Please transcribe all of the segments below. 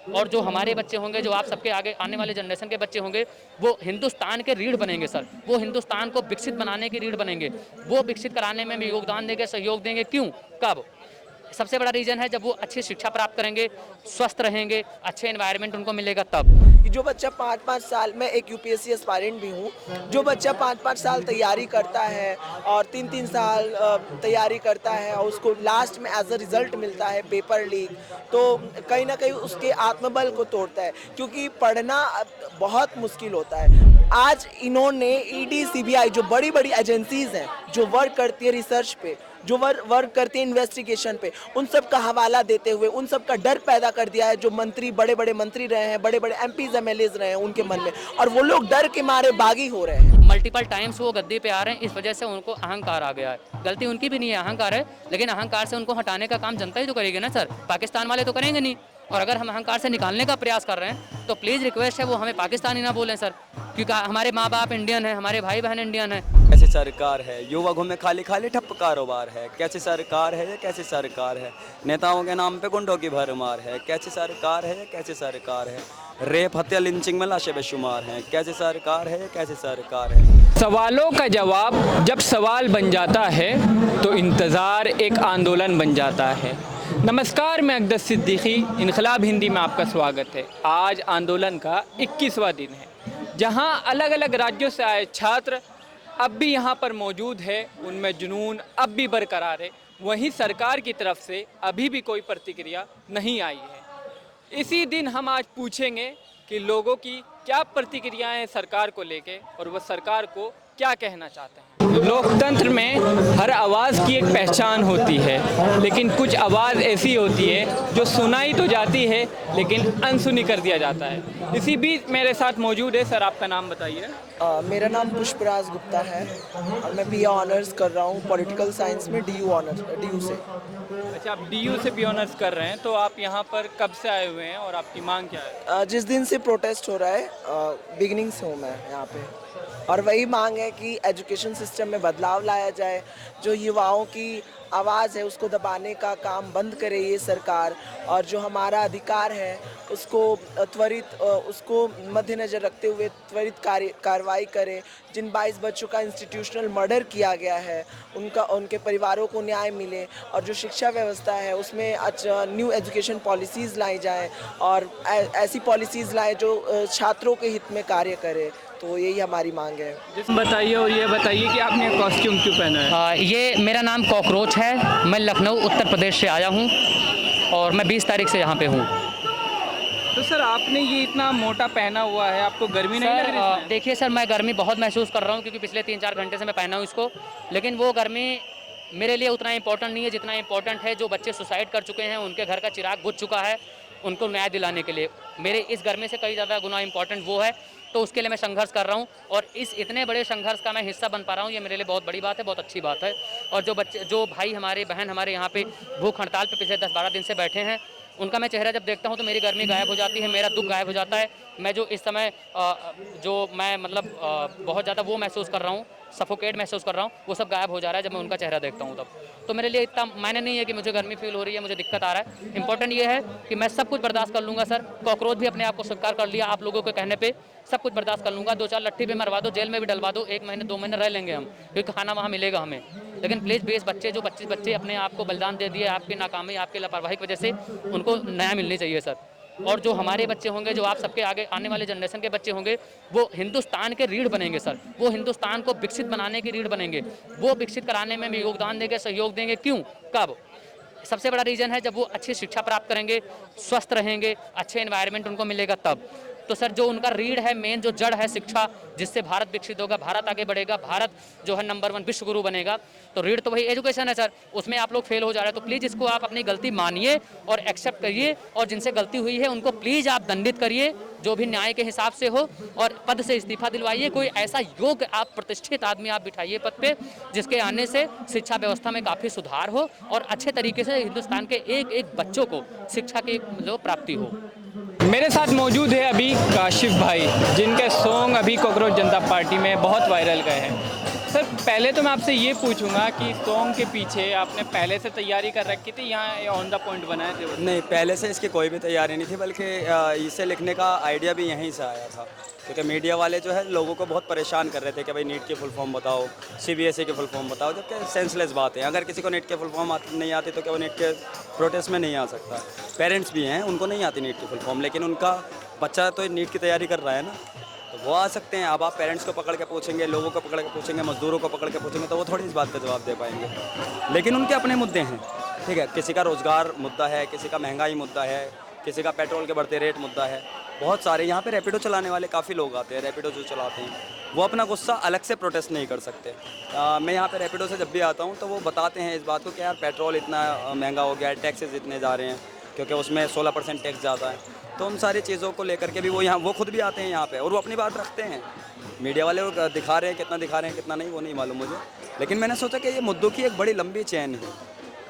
और जो हमारे बच्चे होंगे, जो आप सबके आगे आने वाले जनरेशन के बच्चे होंगे, वो हिंदुस्तान के रीढ़ बनेंगे सर। वो हिंदुस्तान को विकसित बनाने की रीढ़ बनेंगे। वो विकसित कराने में भी योगदान देंगे, सहयोग देंगे। क्यों? कब? सबसे बड़ा रीज़न है जब वो अच्छी शिक्षा प्राप्त करेंगे, स्वस्थ रहेंगे, अच्छे एनवायरनमेंट उनको मिलेगा तब। कि जो बच्चा 5-5 साल में एक यूपीएससी एस्पायरेंट भी हूँ, जो बच्चा 5-5 साल तैयारी करता है और 3-3 साल तैयारी करता है और उसको लास्ट में एज अ रिज़ल्ट मिलता है पेपर लीक, तो कहीं न कहीं उसके आत्मबल को तोड़ता है, क्योंकि पढ़ना बहुत मुश्किल होता है। आज इन्होंने ईडी, सीबीआई जो बड़ी-बड़ी एजेंसीज़ हैं, जो वर्क करती है रिसर्च पे, जो वर्क करती है इन्वेस्टिगेशन पे, उन सब का हवाला देते हुए उन सब का डर पैदा कर दिया है। जो मंत्री, बड़े-बड़े मंत्री रहे हैं, बड़े-बड़े एमपीज़, एमएलएज़ रहे हैं उनके मन में, और वो लोग डर के मारे बागी हो रहे हैं। मल्टीपल टाइम्स वो गद्दी पे आ रहे हैं, इस वजह से उनको अहंकार आ गया है। गलती उनकी भी नहीं है, अहंकार है, लेकिन अहंकार से उनको हटाने का काम जनता ही तो करेगी ना सर। पाकिस्तान वाले तो करेंगे नहीं। और अगर हम अहंकार से निकालने का प्रयास कर रहे हैं तो प्लीज़ रिक्वेस्ट है वो हमें पाकिस्तानी ना बोलें सर, क्योंकि हमारे माँ बाप इंडियन हैं, हमारे भाई बहन इंडियन हैं। कैसी सरकार है, युवा घूमे खाली खाली ठप कारोबार है। कैसी सरकार है ये, कैसी सरकार है, नेताओं के नाम पे गुंडों की भरमार है। कैसी सरकार है ये, कैसी सरकार है, रेप, हत्या, लिंचिंग में लाशें बेशुमार हैं। कैसी सरकार है ये, कैसी सरकार है। सवालों का जवाब जब सवाल बन जाता है तो इंतज़ार एक आंदोलन बन जाता है। नमस्कार, मैं अक़दस सिद्दीकी, इनकलाब हिंदी में आपका स्वागत है। आज आंदोलन का 21वां दिन है, जहां अलग अलग राज्यों से आए छात्र अब भी यहां पर मौजूद है। उनमें जुनून अब भी बरकरार है। वहीं सरकार की तरफ से अभी भी कोई प्रतिक्रिया नहीं आई है। इसी दिन हम आज पूछेंगे कि लोगों की क्या प्रतिक्रियाएं हैं सरकार को लेके, और वह सरकार को क्या कहना चाहते हैं। लोकतंत्र में हर आवाज़ की एक पहचान होती है, लेकिन कुछ आवाज़ ऐसी होती है जो सुनाई तो जाती है लेकिन अनसुनी कर दिया जाता है। इसी बीच मेरे साथ मौजूद है, सर आपका नाम बताइए। मेरा नाम पुष्पराज गुप्ता है और मैं बीए ऑनर्स कर रहा हूँ पॉलिटिकल साइंस में, डीयू से। अच्छा, आप डीयू से भी ऑनर्स कर रहे हैं, तो आप यहाँ पर कब से आए हुए हैं और आपकी मांग क्या है? जिस दिन से प्रोटेस्ट हो रहा है, बिगिनिंग से हूँ मैं यहाँ पे, और वही मांग है कि एजुकेशन सिस्टम में बदलाव लाया जाए। जो युवाओं की आवाज़ है उसको दबाने का काम बंद करे ये सरकार, और जो हमारा अधिकार है उसको त्वरित उसको मद्देनज़र रखते हुए त्वरित कार्रवाई करे। जिन 22 बच्चों का इंस्टीट्यूशनल मर्डर किया गया है उनके परिवारों को न्याय मिले, और जो शिक्षा व्यवस्था है उसमें न्यू एजुकेशन पॉलिसीज़ लाई जाएँ, और ऐसी पॉलिसीज़ लाएँ जो छात्रों के हित में कार्य करे। तो यही हमारी मांग है। बताइए, और ये बताइए कि आपने कॉस्ट्यूम क्यों पहना है? ये मेरा नाम कॉकरोच है। मैं लखनऊ उत्तर प्रदेश से आया हूँ और मैं 20 तारीख से यहाँ पे हूँ। तो सर, आपने ये इतना मोटा पहना हुआ है, आपको गर्मी नहीं लग रही है? देखिए सर, मैं गर्मी बहुत महसूस कर रहा हूँ, क्योंकि पिछले 3-4 घंटे से मैं पहना हूँ इसको, लेकिन वो गर्मी मेरे लिए उतना इम्पोर्टेंट नहीं है जितना इम्पोर्टेंट है जो बच्चे सुसाइड कर चुके हैं, उनके घर का चिराग बुझ चुका है, उनको न्याय दिलाने के लिए। मेरे इस गर्मी से कई ज़्यादा गुना इम्पोर्टेंट वो है, तो उसके लिए मैं संघर्ष कर रहा हूँ, और इस इतने बड़े संघर्ष का मैं हिस्सा बन पा रहा हूँ, ये मेरे लिए बहुत बड़ी बात है, बहुत अच्छी बात है। और जो भाई हमारे, बहन हमारे यहाँ पे भूख हड़ताल पे पिछले 10-12 दिन से बैठे हैं, उनका मैं चेहरा जब देखता हूँ तो मेरी गर्मी गायब हो जाती है, मेरा दुख गायब हो जाता है। मैं जो इस समय बहुत ज़्यादा वो महसूस कर रहा हूँ, सफोकेट महसूस कर रहा हूँ, वो सब गायब हो जा रहा है जब मैं उनका चेहरा देखता हूँ तब। तो मेरे लिए इतना मायने नहीं है कि मुझे गर्मी फील हो रही है, मुझे दिक्कत आ रहा है। इंपॉर्टेंट ये है कि मैं सब कुछ बर्दाश्त कर लूँगा सर। कॉकरोच भी अपने आप को स्वीकार कर लिया, आप लोगों के कहने पे सब कुछ बर्दाश्त कर लूँगा। 2-4 लट्ठी भी मरवा दो, जेल में भी डलवा दो, 1 महीने 2 महीने रह लेंगे हम, क्योंकि खाना वहाँ मिलेगा हमें। लेकिन प्लीज़ 25 बच्चे अपने आप को बलिदान दे दिए आपकी नाकामी, आपकी लापरवाही की वजह से, उनको न्याय मिलनी चाहिए सर। और जो हमारे बच्चे होंगे, जो आप सबके आगे आने वाले जनरेशन के बच्चे होंगे, वो हिंदुस्तान के रीढ़ बनेंगे सर। वो हिंदुस्तान को विकसित बनाने की रीढ़ बनेंगे। वो विकसित कराने में भी योगदान देंगे, सहयोग देंगे। क्यों? कब? सबसे बड़ा रीज़न है जब वो अच्छी शिक्षा प्राप्त करेंगे, स्वस्थ रहेंगे, अच्छे एनवायरनमेंट उनको मिलेगा तब। तो सर, जो उनका रीढ़ है, मेन जो जड़ है शिक्षा, जिससे भारत विकसित होगा, भारत आगे बढ़ेगा, भारत जो है नंबर 1 विश्व गुरु बनेगा, तो रीढ़ तो वही एजुकेशन है सर। उसमें आप लोग फेल हो जा रहे हैं, तो प्लीज़ इसको आप अपनी गलती मानिए और एक्सेप्ट करिए, और जिनसे गलती हुई है उनको प्लीज़ आप दंडित करिए, जो भी न्याय के हिसाब से हो, और पद से इस्तीफा दिलवाइए। कोई ऐसा योग्य, आप प्रतिष्ठित आदमी आप बिठाइए पद पे, जिसके आने से शिक्षा व्यवस्था में काफ़ी सुधार हो और अच्छे तरीके से हिंदुस्तान के एक एक बच्चों को शिक्षा की प्राप्ति हो। मेरे साथ मौजूद है अभी काशिफ भाई, जिनके सॉन्ग अभी कॉकरोच जनता पार्टी में बहुत वायरल गए हैं। सर पहले तो मैं आपसे ये पूछूंगा कि सॉन्ग के पीछे आपने पहले से तैयारी कर रखी थी, यहाँ ऑन द पॉइंट बनाए थे? नहीं, पहले से इसकी कोई भी तैयारी नहीं थी, बल्कि इसे लिखने का आइडिया भी यहीं से आया था, क्योंकि मीडिया वाले जो है लोगों को बहुत परेशान कर रहे थे कि भाई नीट की फुल फॉर्म बताओ, सीबीएसई की फुल फॉर्म बताओ, जबकि सेंसलेस बात है। अगर किसी को नीट की फुल फॉर्म नहीं आती तो क्या वो नीट के प्रोटेस्ट में नहीं आ सकता? पेरेंट्स भी हैं, उनको नहीं आती नीट की फुल फॉर्म, लेकिन उनका बच्चा तो नीट की तैयारी कर रहा है ना, तो वो आ सकते हैं। अब आप पेरेंट्स को पकड़ के पूछेंगे, लोगों को पकड़ के पूछेंगे, मजदूरों को पकड़ के पूछेंगे, तो वो थोड़ी इस बात का जवाब दे पाएंगे। लेकिन उनके अपने मुद्दे हैं, ठीक है। किसी का रोज़गार मुद्दा है, किसी का महंगाई मुद्दा है, किसी का पेट्रोल के बढ़ते रेट मुद्दा है, बहुत सारे। यहाँ पे रैपिडो चलाने वाले काफ़ी लोग आते हैं, रैपिडो जो चलाते हैं वो अपना गुस्सा अलग से प्रोटेस्ट नहीं कर सकते। मैं यहाँ पे रैपिडो से जब भी आता हूँ तो वो बताते हैं इस बात को कि यार पेट्रोल इतना महंगा हो गया है, टैक्सेस इतने जा रहे हैं, क्योंकि उसमें 16% टैक्स जाता है। तो उन सारी चीज़ों को लेकर के भी वो खुद भी आते हैं यहाँ पे और वो अपनी बात रखते हैं। मीडिया वाले वो दिखा रहे हैं, कितना दिखा रहे हैं कितना नहीं वो नहीं मालूम मुझे, लेकिन मैंने सोचा कि ये मुद्दों की एक बड़ी लंबी चेन है,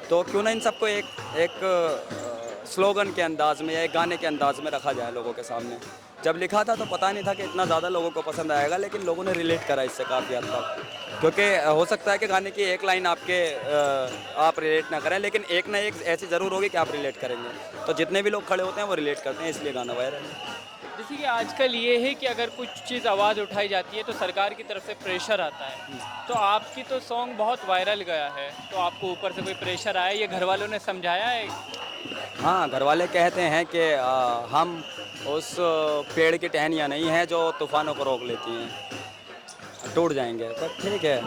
तो क्यों ना इन सबको एक स्लोगन के अंदाज़ में या एक गाने के अंदाज़ में रखा जाए लोगों के सामने। जब लिखा था तो पता नहीं था कि इतना ज़्यादा लोगों को पसंद आएगा, लेकिन लोगों ने रिलेट करा इससे काफ़ी हद तक, क्योंकि हो सकता है कि गाने की एक लाइन आप रिलेट ना करें, लेकिन एक ना एक ऐसी ज़रूर होगी कि आप रिलेट करेंगे। तो जितने भी लोग खड़े होते हैं वो रिलेट करते हैं, इसलिए गाना वायरल है। जैसे कि आजकल ये है कि अगर कुछ चीज़ आवाज़ उठाई जाती है तो सरकार की तरफ से प्रेशर आता है, तो आपकी तो सॉन्ग बहुत वायरल गया है, तो आपको ऊपर से कोई प्रेशर आया, ये घर वालों ने समझाया है? हाँ, घर वाले कहते हैं कि हम उस पेड़ की टहनियाँ नहीं हैं जो तूफ़ानों को रोक लेती हैं, टूट जाएंगे, पर ठीक है।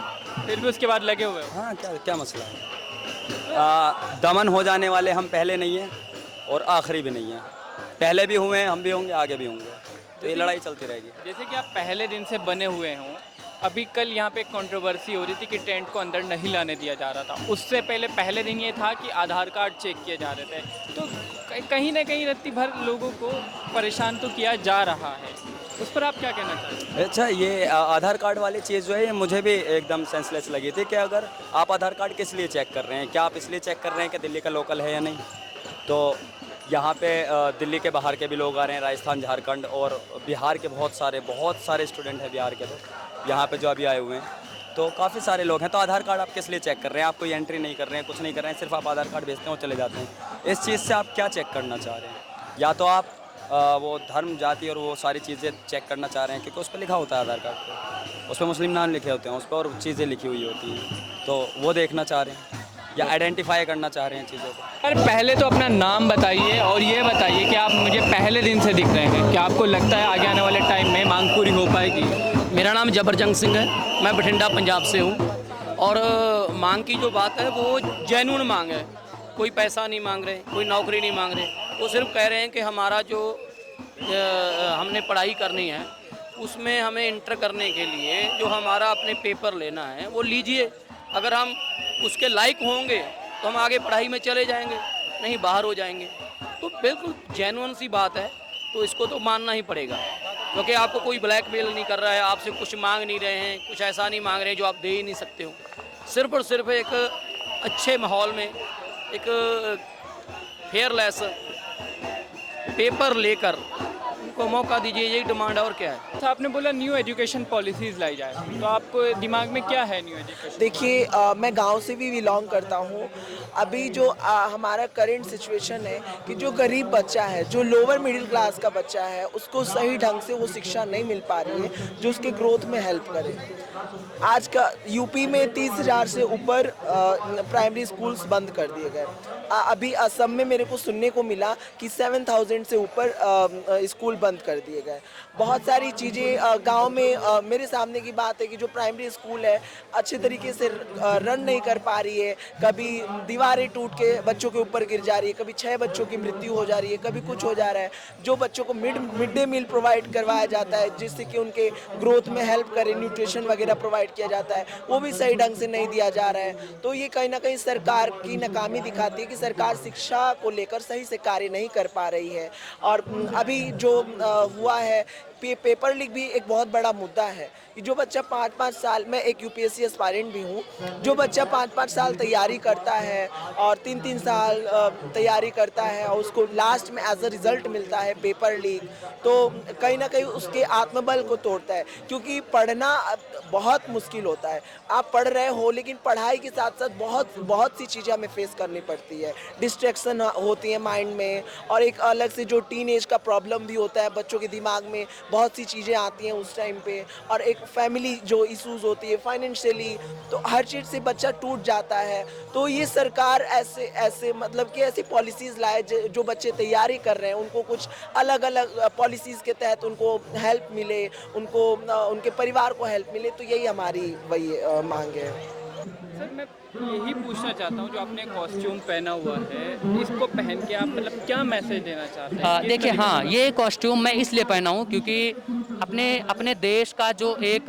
फिर भी उसके बाद लगे हुए हो? हाँ, क्या क्या मसला है? दमन हो जाने वाले हम पहले नहीं हैं और आखिरी भी नहीं हैं, पहले भी हुए हैं, हम भी होंगे, आगे भी होंगे, तो ये लड़ाई चलती रहेगी। जैसे कि आप पहले दिन से बने हुए हों, अभी कल यहाँ पे एक कंट्रोवर्सी हो रही थी कि टेंट को अंदर नहीं लाने दिया जा रहा था, उससे पहले दिन ये था कि आधार कार्ड चेक किए जा रहे थे, तो कहीं ना कहीं रत्ती भर लोगों को परेशान तो किया जा रहा है, उस पर आप क्या कहना चाहते हैं? अच्छा, ये आधार कार्ड वाली चीज़ जो है ये मुझे भी एकदम सेंसलेस लगी थी कि अगर आप आधार कार्ड किस लिए चेक कर रहे हैं, क्या आप इसलिए चेक कर रहे हैं कि दिल्ली का लोकल है या नहीं? तो यहाँ पे दिल्ली के बाहर के भी लोग आ रहे हैं, राजस्थान, झारखंड और बिहार के बहुत सारे स्टूडेंट हैं बिहार के, तो यहाँ पे जो अभी आए हुए हैं, तो काफ़ी सारे लोग हैं। तो आधार कार्ड आप किस लिए चेक कर रहे हैं? आप कोई एंट्री नहीं कर रहे हैं, कुछ नहीं कर रहे हैं, सिर्फ आप आधार कार्ड भेजते हैं और चले जाते हैं। इस चीज़ से आप क्या चेक करना चाह रहे हैं? या तो आप वो धर्म, जाति और वो सारी चीज़ें चेक करना चाह रहे हैं, क्योंकि उस पर लिखा होता है आधार कार्ड पर, उस पर मुस्लिम नाम लिखे होते हैं, उस पर और चीज़ें लिखी हुई होती हैं, तो वो देखना चाह रहे हैं या आइडेंटिफाई करना चाह रहे हैं चीज़ों को। सर पहले तो अपना नाम बताइए और ये बताइए कि आप मुझे पहले दिन से दिख रहे हैं, क्या आपको लगता है आगे आने वाले टाइम में मांग पूरी हो पाएगी? मेरा नाम जबरजंग सिंह है, मैं बठिंडा पंजाब से हूँ, और मांग की जो बात है वो जेन्युइन मांग है, कोई पैसा नहीं मांग रहे, कोई नौकरी नहीं मांग रहे, वो सिर्फ कह रहे हैं कि हमारा जो हमने पढ़ाई करनी है उसमें हमें इंटर करने के लिए जो हमारा अपने पेपर लेना है वो लीजिए, अगर हम उसके लायक होंगे तो हम आगे पढ़ाई में चले जाएंगे, नहीं बाहर हो जाएंगे। तो बिल्कुल जेन्युइन सी बात है, तो इसको तो मानना ही पड़ेगा, क्योंकि आपको कोई ब्लैकमेल नहीं कर रहा है, आपसे कुछ मांग नहीं रहे हैं, कुछ ऐसा नहीं मांग रहे हैं जो आप दे ही नहीं सकते हो। सिर्फ और सिर्फ एक अच्छे माहौल में एक फेयरलेस पेपर लेकर उनको मौका दीजिए, यही डिमांड है, और क्या है। अच्छा, आपने बोला न्यू एजुकेशन पॉलिसीज़ लाई जाए, तो आपको दिमाग में क्या है न्यू एजुकेशन? देखिए, मैं गांव से भी बिलोंग करता हूं। अभी जो हमारा करंट सिचुएशन है कि जो गरीब बच्चा है, जो लोअर मिडिल क्लास का बच्चा है, उसको सही ढंग से वो शिक्षा नहीं मिल पा रही है जो उसके ग्रोथ में हेल्प करे। आज का यूपी में 30,000 से ऊपर प्राइमरी स्कूल्स बंद कर दिए गए। अभी असम में मेरे को सुनने को मिला कि 7,000 से ऊपर स्कूल बंद कर दिए गए। बहुत सारी चीज़ें गांव में मेरे सामने की बात है कि जो प्राइमरी स्कूल है अच्छे तरीके से रन नहीं कर पा रही है, कभी दीवारें टूट के बच्चों के ऊपर गिर जा रही है, कभी 6 बच्चों की मृत्यु हो जा रही है, कभी कुछ हो जा रहा है। जो बच्चों को मिड डे मील प्रोवाइड करवाया जाता है जिससे कि उनके ग्रोथ में हेल्प करे, न्यूट्रिशन वगैरह प्रोवाइड किया जाता है, वो भी सही ढंग से नहीं दिया जा रहा है। तो ये कहीं ना कहीं सरकार की नाकामी दिखाती है कि सरकार शिक्षा को लेकर सही से कार्य नहीं कर पा रही है। और अभी जो हुआ है पेपर लीक भी एक बहुत बड़ा मुद्दा है कि जो बच्चा 5-5 साल, मैं एक यूपीएससी एस्पायरेंट भी हूँ, जो बच्चा 5-5 साल तैयारी करता है और 3-3 साल तैयारी करता है और उसको लास्ट में एज अ रिज़ल्ट मिलता है पेपर लीक, तो कहीं ना कहीं उसके आत्मबल को तोड़ता है, क्योंकि पढ़ना बहुत मुश्किल होता है। आप पढ़ रहे हो लेकिन पढ़ाई के साथ साथ बहुत सी चीज़ें हमें फेस करनी पड़ती है, डिस्ट्रैक्शन होती है माइंड में, और एक अलग से जो टीन एज का प्रॉब्लम भी होता है, बच्चों के दिमाग में बहुत सी चीज़ें आती हैं उस टाइम पे, और एक फैमिली जो इश्यूज होती है फाइनेंशियली, तो हर चीज़ से बच्चा टूट जाता है। तो ये सरकार ऐसे मतलब कि ऐसी पॉलिसीज़ लाए जो बच्चे तैयारी कर रहे हैं उनको कुछ अलग अलग पॉलिसीज़ के तहत उनको हेल्प मिले, उनको उनके परिवार को हेल्प मिले, तो यही हमारी वही मांग है। सर मैं यही पूछना चाहता हूँ, जो आपने कॉस्ट्यूम पहना हुआ है, इसको पहन के आप मतलब क्या मैसेज देना चाहते हैं? देखिए, हाँ, ये कॉस्ट्यूम मैं इसलिए पहना हूँ क्योंकि अपने देश का जो एक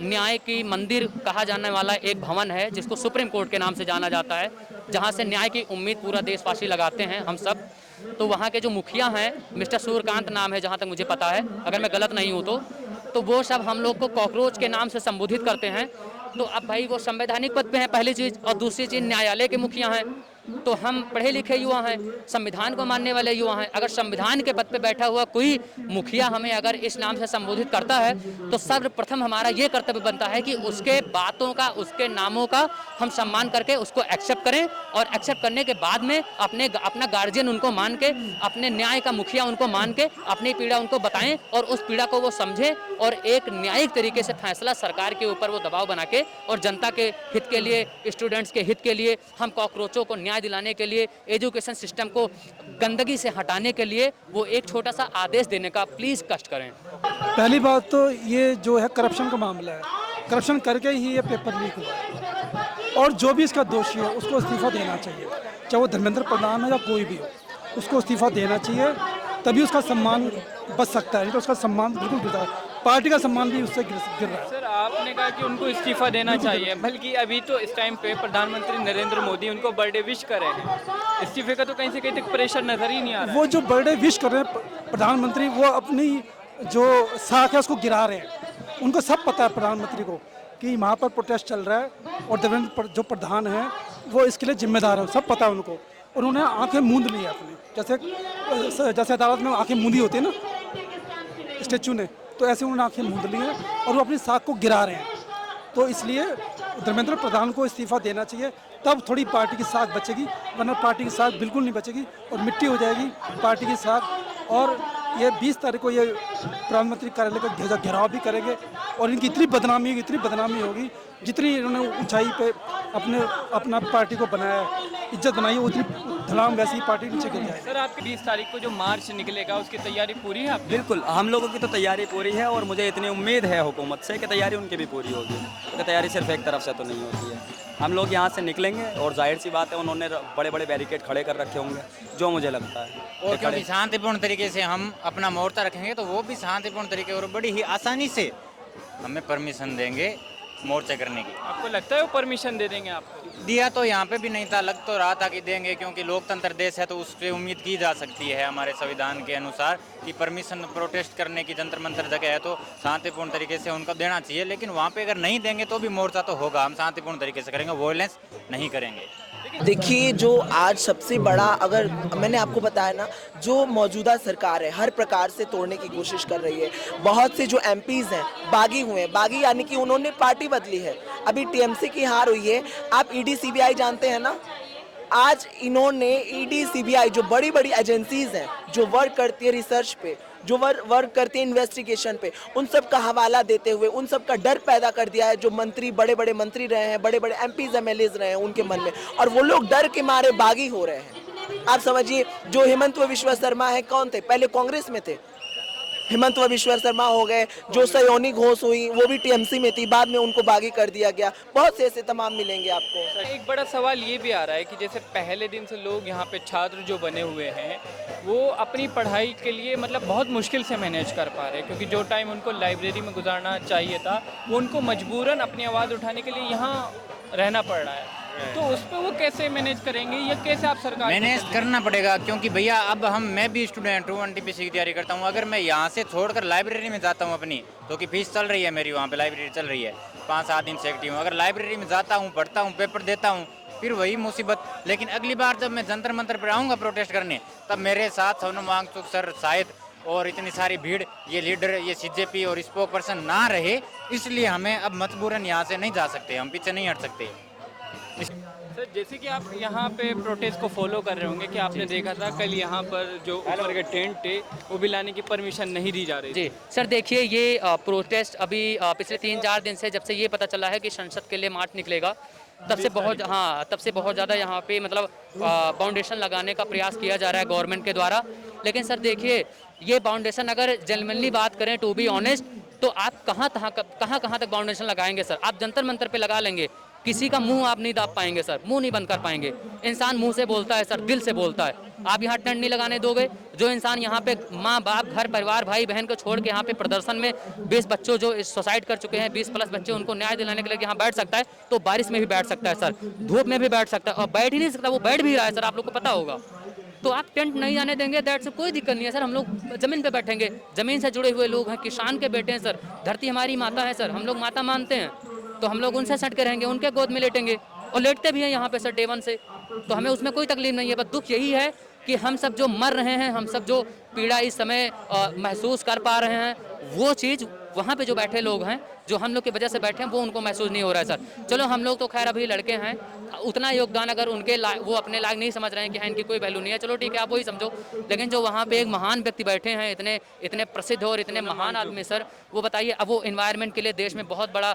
न्याय की मंदिर कहा जाने वाला एक भवन है, जिसको सुप्रीम कोर्ट के नाम से जाना जाता है, जहाँ से न्याय की उम्मीद पूरा देशवासी लगाते हैं हम सब। तो वहाँ के जो मुखिया हैं, मिस्टर सूर्यकांत नाम है जहाँ तक मुझे पता है, अगर मैं गलत नहीं हूँ तो वो सब हम लोग को कॉकरोच के नाम से संबोधित करते हैं। तो अब भाई वो संवैधानिक पद पे हैं, पहली चीज़, और दूसरी चीज़ न्यायालय के मुखिया हैं, तो हम पढ़े लिखे युवा हैं, संविधान को मानने वाले युवा हैं। अगर संविधान के पद पे बैठा हुआ कोई मुखिया हमें अगर इस नाम से संबोधित करता है, तो सर्वप्रथम हमारा ये कर्तव्य बनता है कि उसके बातों का, उसके नामों का हम सम्मान करके उसको एक्सेप्ट करें, और एक्सेप्ट करने के बाद में अपना गार्जियन उनको मान के, अपने न्याय का मुखिया उनको मान के अपनी पीड़ा उनको बताएं, और उस पीड़ा को वो समझें, और एक न्यायिक तरीके से फैसला सरकार के ऊपर वो दबाव बना के, और जनता के हित के लिए, स्टूडेंट्स के हित के लिए, हम कॉकरोचों को न्याय दिलाने के लिए, एजुकेशन सिस्टम को गंदगी से हटाने के लिए वो एक छोटा सा आदेश देने का प्लीज़ कष्ट करें। पहली बात तो ये जो है करप्शन का मामला है, करप्शन करके ही ये पेपर लीक हुआ है, और जो भी इसका दोषी है उसको इस्तीफ़ा देना चाहिए, चाहे वो धर्मेंद्र प्रधान है या कोई भी हो, उसको इस्तीफ़ा देना चाहिए, तभी उसका सम्मान बच सकता है, नहीं तो उसका सम्मान बिल्कुल गिरता है, पार्टी का सम्मान भी उससे गिर रहा है। सर आपने कहा कि उनको इस्तीफा देना चाहिए, बल्कि अभी तो इस टाइम पे प्रधानमंत्री नरेंद्र मोदी उनको बर्थडे विश कर रहे हैं, इस्तीफे का तो कहीं से कहीं तक प्रेशर नजर ही नहीं आ रहा है। वो जो बर्थडे विश कर रहे हैं प्रधानमंत्री, वो अपनी जो साख है उसको गिरा रहे हैं। उनको सब पता है प्रधानमंत्री को कि वहाँ पर प्रोटेस्ट चल रहा है, और देवेंद्र जो प्रधान है वो इसके लिए जिम्मेदार है, सब पता है उनको। उन्होंने आंखें मूंद ली है अपनी, जैसे अदालत में आंखें मूंदी होती है ना स्टेचू ने, तो ऐसे उन्होंने आंखें मूंद ली हैं और वो अपनी साख को गिरा रहे हैं। तो इसलिए धर्मेंद्र प्रधान को इस्तीफ़ा देना चाहिए, तब थोड़ी पार्टी की साख बचेगी, वरना पार्टी की साख बिल्कुल नहीं बचेगी और मिट्टी हो जाएगी पार्टी की साख। और ये 20 तारीख को ये प्रधानमंत्री कार्यालय का घेराव भी करेंगे, और इनकी इतनी बदनामी होगी, जितनी इन्होंने ऊंचाई पे अपना पार्टी को बनाया, इज्जत बनाई, उतनी धड़ाम वैसी ही पार्टी नीचे गिर जाएगी। सर आपकी 20 तारीख को जो मार्च निकलेगा उसकी तैयारी पूरी है आपकी? बिल्कुल, हम लोगों की तो तैयारी पूरी है, और मुझे इतनी उम्मीद है हुकूमत से कि तैयारी उनकी भी पूरी होगी, क्योंकि तैयारी सिर्फ एक तरफ से तो नहीं होती है। हम लोग यहाँ से निकलेंगे, और जाहिर सी बात है उन्होंने बड़े बड़े बैरिकेड खड़े कर रखे होंगे, जो मुझे लगता है, और क्योंकि शांतिपूर्ण तरीके से हम अपना मोर्चा रखेंगे, तो वो भी शांतिपूर्ण तरीके और बड़ी ही आसानी से हमें परमिशन देंगे मोर्चा करने की। आपको लगता है वो परमिशन दे देंगे आपको? दिया तो यहाँ पे भी नहीं था, लग तो रहा था कि देंगे, क्योंकि लोकतंत्र देश है, तो उस पर उम्मीद की जा सकती है हमारे संविधान के अनुसार कि परमिशन प्रोटेस्ट करने की जंतर मंतर जगह है तो शांतिपूर्ण तरीके से उनको देना चाहिए। लेकिन वहाँ पे अगर नहीं देंगे तो भी मोर्चा तो होगा, हम शांतिपूर्ण तरीके से करेंगे, वॉयलेंस नहीं करेंगे। देखिए, जो आज सबसे बड़ा, अगर मैंने आपको बताया ना, जो मौजूदा सरकार है हर प्रकार से तोड़ने की कोशिश कर रही है। बहुत से जो एमपीज़ हैं बागी हुए हैं, बागी यानी कि उन्होंने पार्टी बदली है। अभी टीएमसी की हार हुई है। आप ईडी सीबीआई जानते हैं ना, आज इन्होंने ईडी सीबीआई जो बड़ी बड़ी एजेंसीज हैं जो वर्क करती है रिसर्च पे, जो वर्क करती है इन्वेस्टिगेशन पे, उन सब का हवाला देते हुए उन सब का डर पैदा कर दिया है। जो मंत्री, बड़े बड़े मंत्री रहे हैं, बड़े बड़े एमपीज एमएलएज रहे हैं उनके मन में, और वो लोग डर के मारे बागी हो रहे हैं। आप समझिए, जो हेमंत व विश्व शर्मा है, कौन थे? पहले कांग्रेस में थे, हेमंत व विश्व शर्मा हो गए। जो सयोनी घोष हुई वो भी टीएमसी में थी, बाद में उनको बागी कर दिया गया। बहुत से ऐसे तमाम मिलेंगे आपको। एक बड़ा सवाल ये भी आ रहा है कि जैसे पहले दिन से लोग यहाँ पे छात्र जो बने हुए हैं वो अपनी पढ़ाई के लिए मतलब बहुत मुश्किल से मैनेज कर पा रहे हैं, क्योंकि जो टाइम उनको लाइब्रेरी में गुजारना चाहिए था वो उनको मजबूरन अपनी आवाज़ उठाने के लिए यहाँ रहना पड़ रहा है। तो उस पर वो कैसे मैनेज करेंगे या कैसे आप सरकार मैनेज करना पड़ेगा, क्योंकि भैया अब मैं भी स्टूडेंट हूँ, एनटीपीसी की तैयारी करता हूँ। अगर मैं यहाँ से छोड़कर लाइब्रेरी में जाता हूँ अपनी, तो कि फीस चल रही है मेरी, वहाँ पे लाइब्रेरी चल रही है, 5-7 दिन से एक्टिव हूँ। अगर लाइब्रेरी में जाता हूँ, पढ़ता हूँ, पेपर देता हूँ, फिर वही मुसीबत। लेकिन अगली बार जब मैं जंतर मंतर पर आऊँगा प्रोटेस्ट करने, तब मेरे साथ सोनम वांगचुक सर शायद और इतनी सारी भीड़, ये लीडर, ये सीजेपी और स्पोक पर्सन ना रहे, इसलिए हमें अब मजबूरन यहाँ से नहीं जा सकते, हम पीछे नहीं हट सकते। सर जैसे कि आप यहाँ पे प्रोटेस्ट को फॉलो कर रहे होंगे कि आपने देखा था कल यहाँ पर जो ऊपर के टेंट थे वो भी लाने की परमिशन नहीं दी जा रही थी। जी सर, देखिए ये प्रोटेस्ट अभी पिछले 3-4 दिन से, जब से ये पता चला है कि संसद के लिए मार्च निकलेगा, तब से बहुत ज़्यादा यहाँ पे मतलब फाउंडेशन लगाने का प्रयास किया जा रहा है गवर्नमेंट के द्वारा। लेकिन सर देखिए, ये फाउंडेशन अगर जेन्युइनली बात करें, टू बी ऑनेस्ट, तो आप कहाँ तक फाउंडेशन लगाएंगे सर? आप जंतर मंतर पे लगा लेंगे, किसी का मुंह आप नहीं दाब पाएंगे सर, मुंह नहीं बंद कर पाएंगे। इंसान मुंह से बोलता है सर, दिल से बोलता है। आप यहाँ टेंट नहीं लगाने दोगे, जो इंसान यहाँ पे माँ बाप, घर परिवार, भाई बहन को छोड़ के यहाँ पे प्रदर्शन में 20 बच्चों जो सुसाइड कर चुके हैं, 20+ बच्चे, उनको न्याय दिलाने के लिए यहाँ बैठ सकता है, तो बारिश में भी बैठ सकता है सर, धूप में भी बैठ सकता है, और बैठ ही नहीं सकता, वो बैठ भी रहा है सर, आप लोग को पता होगा। तो आप टेंट नहीं जाने देंगे, दैट से कोई दिक्कत नहीं है सर। हम लोग ज़मीन पे बैठेंगे, ज़मीन से जुड़े हुए लोग हैं, किसान के बेटे हैं सर, धरती हमारी माता है सर, हम लोग माता मानते हैं, तो हम लोग उनसे सट के रहेंगे, उनके गोद में लेटेंगे, और लेटते भी हैं यहाँ पे सर डे 1 से। तो हमें उसमें कोई तकलीफ नहीं है। बस दुख यही है कि हम सब जो मर रहे हैं, हम सब जो पीड़ा इस समय महसूस कर पा रहे हैं, वो चीज़ वहाँ पे जो बैठे लोग हैं, जो हम लोग की वजह से बैठे हैं, वो उनको महसूस नहीं हो रहा है सर। चलो हम लोग तो खैर अभी लड़के हैं, उतना योगदान अगर उनके वो अपने लायक नहीं समझ रहे हैं कि हाँ इनकी कोई वैल्यू नहीं है, चलो ठीक है आप वही समझो। लेकिन जो वहाँ पे एक महान व्यक्ति बैठे हैं, इतने प्रसिद्ध और इतने महान आदमी सर, वो बताइए, अब वो इन्वायरमेंट के लिए देश में बहुत बड़ा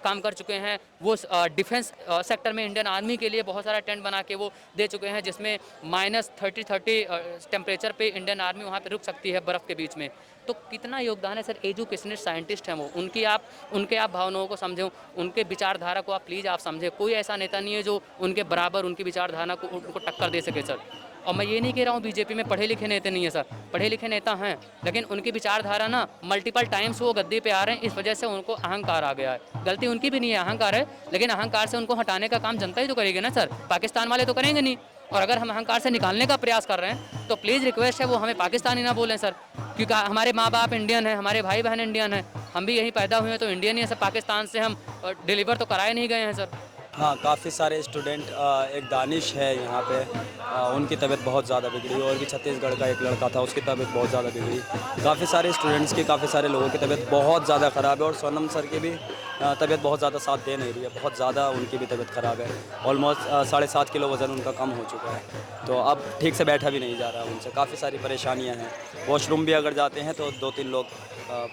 काम कर चुके हैं। वो डिफेंस सेक्टर में इंडियन आर्मी के लिए बहुत सारा टेंट बना के वो दे चुके हैं, जिसमें -30 टेम्परेचर पे इंडियन आर्मी वहाँ पे रुक सकती है बर्फ़ के बीच में। तो कितना योगदान है सर। एजुकेशनिस्ट साइंटिस्ट हैं वो, उनके आप भावनाओं को समझें, उनके विचारधारा को आप प्लीज़ आप समझें। कोई ऐसा नेता नहीं है जो उनके बराबर उनकी विचारधारा को उनको टक्कर दे सके सर। और मैं ये नहीं कह रहा हूँ बीजेपी में पढ़े लिखे नेता नहीं है सर, पढ़े लिखे नेता हैं, लेकिन उनकी विचारधारा ना मल्टीपल टाइम्स वो गद्दी पे आ रहे हैं, इस वजह से उनको अहंकार आ गया है। गलती उनकी भी नहीं है, अहंकार है, लेकिन अहंकार से उनको हटाने का काम जनता ही तो करेगी ना सर, पाकिस्तान वाले तो करेंगे नहीं। और अगर हम अहंकार से निकालने का प्रयास कर रहे हैं, तो प्लीज़ रिक्वेस्ट है वो हमें पाकिस्तानी ना बोलें सर, क्योंकि हमारे माँ बाप इंडियन हैं, हमारे भाई बहन इंडियन हैं, हम भी यहीं पैदा हुए हैं, तो इंडियन ही है सर। पाकिस्तान से हम डिलीवर तो कराए नहीं गए हैं सर। हाँ, काफ़ी सारे स्टूडेंट, एक दानिश है यहाँ पे, उनकी तबीयत बहुत ज़्यादा बिगड़ी, और भी छत्तीसगढ़ का एक लड़का था, उसकी तबीयत बहुत ज़्यादा बिगड़ी। काफ़ी सारे स्टूडेंट्स की, काफ़ी सारे लोगों की तबीयत बहुत ज़्यादा ख़राब है, और सोनम सर की भी तबीयत बहुत ज़्यादा साथ दे नहीं रही है, बहुत ज़्यादा उनकी भी तबीयत ख़राब है। ऑलमोस्ट 7.5 किलो वज़न उनका कम हो चुका है, तो अब ठीक से बैठा भी नहीं जा रहा उनसे, काफ़ी सारी परेशानियाँ हैं। वॉशरूम भी अगर जाते हैं तो 2-3 लोग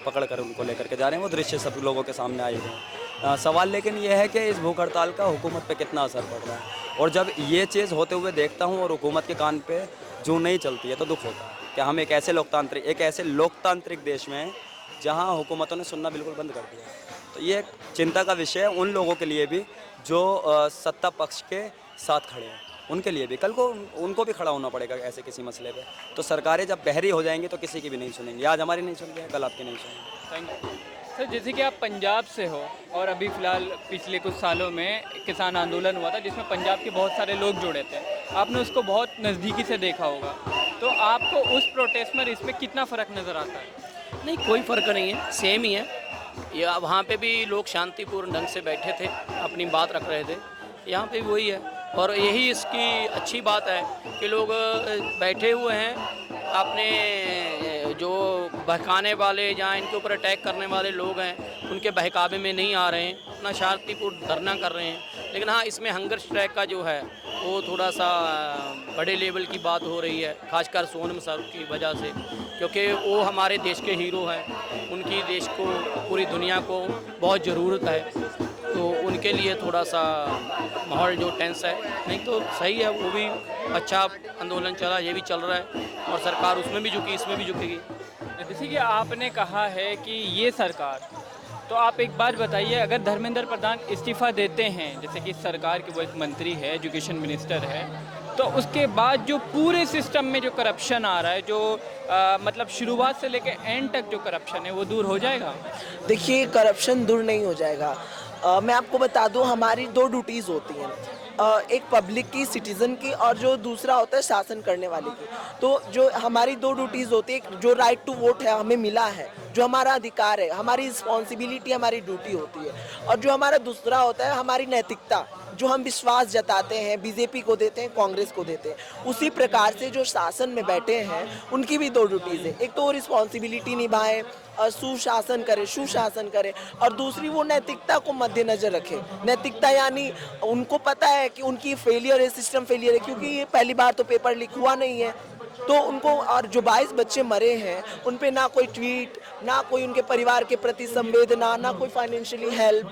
पकड़ कर उनको लेकर के जा रहे हैं, वो दृश्य सब लोगों के सामने आए हुए हैं। सवाल लेकिन ये है कि इस भूख हड़ताल का हुकूमत पे कितना असर पड़ रहा है, और जब ये चीज़ होते हुए देखता हूँ और हुकूमत के कान पे जूं नहीं चलती है, तो दुख होता है कि हम एक ऐसे लोकतांत्रिक देश में हैं जहाँ हुकूमतों ने सुनना बिल्कुल बंद कर दिया है। तो ये एक चिंता का विषय है उन लोगों के लिए भी जो सत्ता पक्ष के साथ खड़े हैं, उनके लिए भी। कल को उनको भी खड़ा होना पड़ेगा ऐसे किसी मसले पे। तो सरकारें जब बहरी हो जाएंगी तो किसी की भी नहीं सुनेंगी। आज हमारी नहीं सुन रही है, कल आपकी नहीं सुनेंगी। Thank you sir. जैसे कि आप पंजाब से हो, और अभी फ़िलहाल पिछले कुछ सालों में किसान आंदोलन हुआ था जिसमें पंजाब के बहुत सारे लोग जुड़े थे, आपने उसको बहुत नज़दीकी से देखा होगा, तो आपको उस प्रोटेस्ट में इसमें कितना फ़र्क नज़र आता है? नहीं, कोई फ़र्क नहीं है, सेम ही है। या वहाँ पे भी लोग शांतिपूर्ण ढंग से बैठे थे, अपनी बात रख रहे थे, यहाँ पे भी वही है। और यही इसकी अच्छी बात है कि लोग बैठे हुए हैं, अपने जो बहकाने वाले या इनके ऊपर अटैक करने वाले लोग हैं उनके बहकावे में नहीं आ रहे हैं, अपना शांतिपूर्ण धरना कर रहे हैं। लेकिन हाँ, इसमें हंगर स्ट्राइक का जो है वो थोड़ा सा बड़े लेवल की बात हो रही है, खासकर सोनम सर की वजह से, क्योंकि वो हमारे देश के हीरो हैं, उनकी देश को, पूरी दुनिया को बहुत ज़रूरत है, तो उनके लिए थोड़ा सा माहौल जो टेंस है। नहीं तो सही है, वो भी अच्छा आंदोलन चला, ये भी चल रहा है, और सरकार उसमें भी झुकी, इसमें भी झुकेगी। जैसे कि आपने कहा है कि ये सरकार, तो आप एक बात बताइए, अगर धर्मेंद्र प्रधान इस्तीफ़ा देते हैं, जैसे कि सरकार के वो एक मंत्री है, एजुकेशन मिनिस्टर है, तो उसके बाद जो पूरे सिस्टम में जो करप्शन आ रहा है, जो मतलब शुरुआत से लेकर एंड तक जो करप्शन है, वो दूर हो जाएगा? देखिए, करप्शन दूर नहीं हो जाएगा। मैं आपको बता दूं, हमारी 2 ड्यूटीज़ होती हैं। एक पब्लिक की, सिटीज़न की, और जो दूसरा होता है शासन करने वाले की। तो जो हमारी दो ड्यूटीज़ होती है, जो राइट टू वोट है हमें मिला है, जो हमारा अधिकार है, हमारी रिस्पॉन्सिबिलिटी, हमारी ड्यूटी होती है, और जो हमारा दूसरा होता है हमारी नैतिकता, जो हम विश्वास जताते हैं, बीजेपी को देते हैं, कांग्रेस को देते हैं। उसी प्रकार से जो शासन में बैठे हैं उनकी भी दो ड्यूटीज़ है, एक तो वो रिस्पॉन्सिबिलिटी निभाएं, सुशासन करे, सुशासन करे, और दूसरी वो नैतिकता को मद्देनजर रखे। नैतिकता यानी उनको पता है कि उनकी फेलियर है, सिस्टम फेलियर है, क्योंकि ये पहली बार तो पेपर लीक हुआ नहीं है, तो उनको, और जो 22 बच्चे मरे हैं उन पे ना कोई ट्वीट, ना कोई उनके परिवार के प्रति संवेदना, ना कोई फाइनेंशियली हेल्प,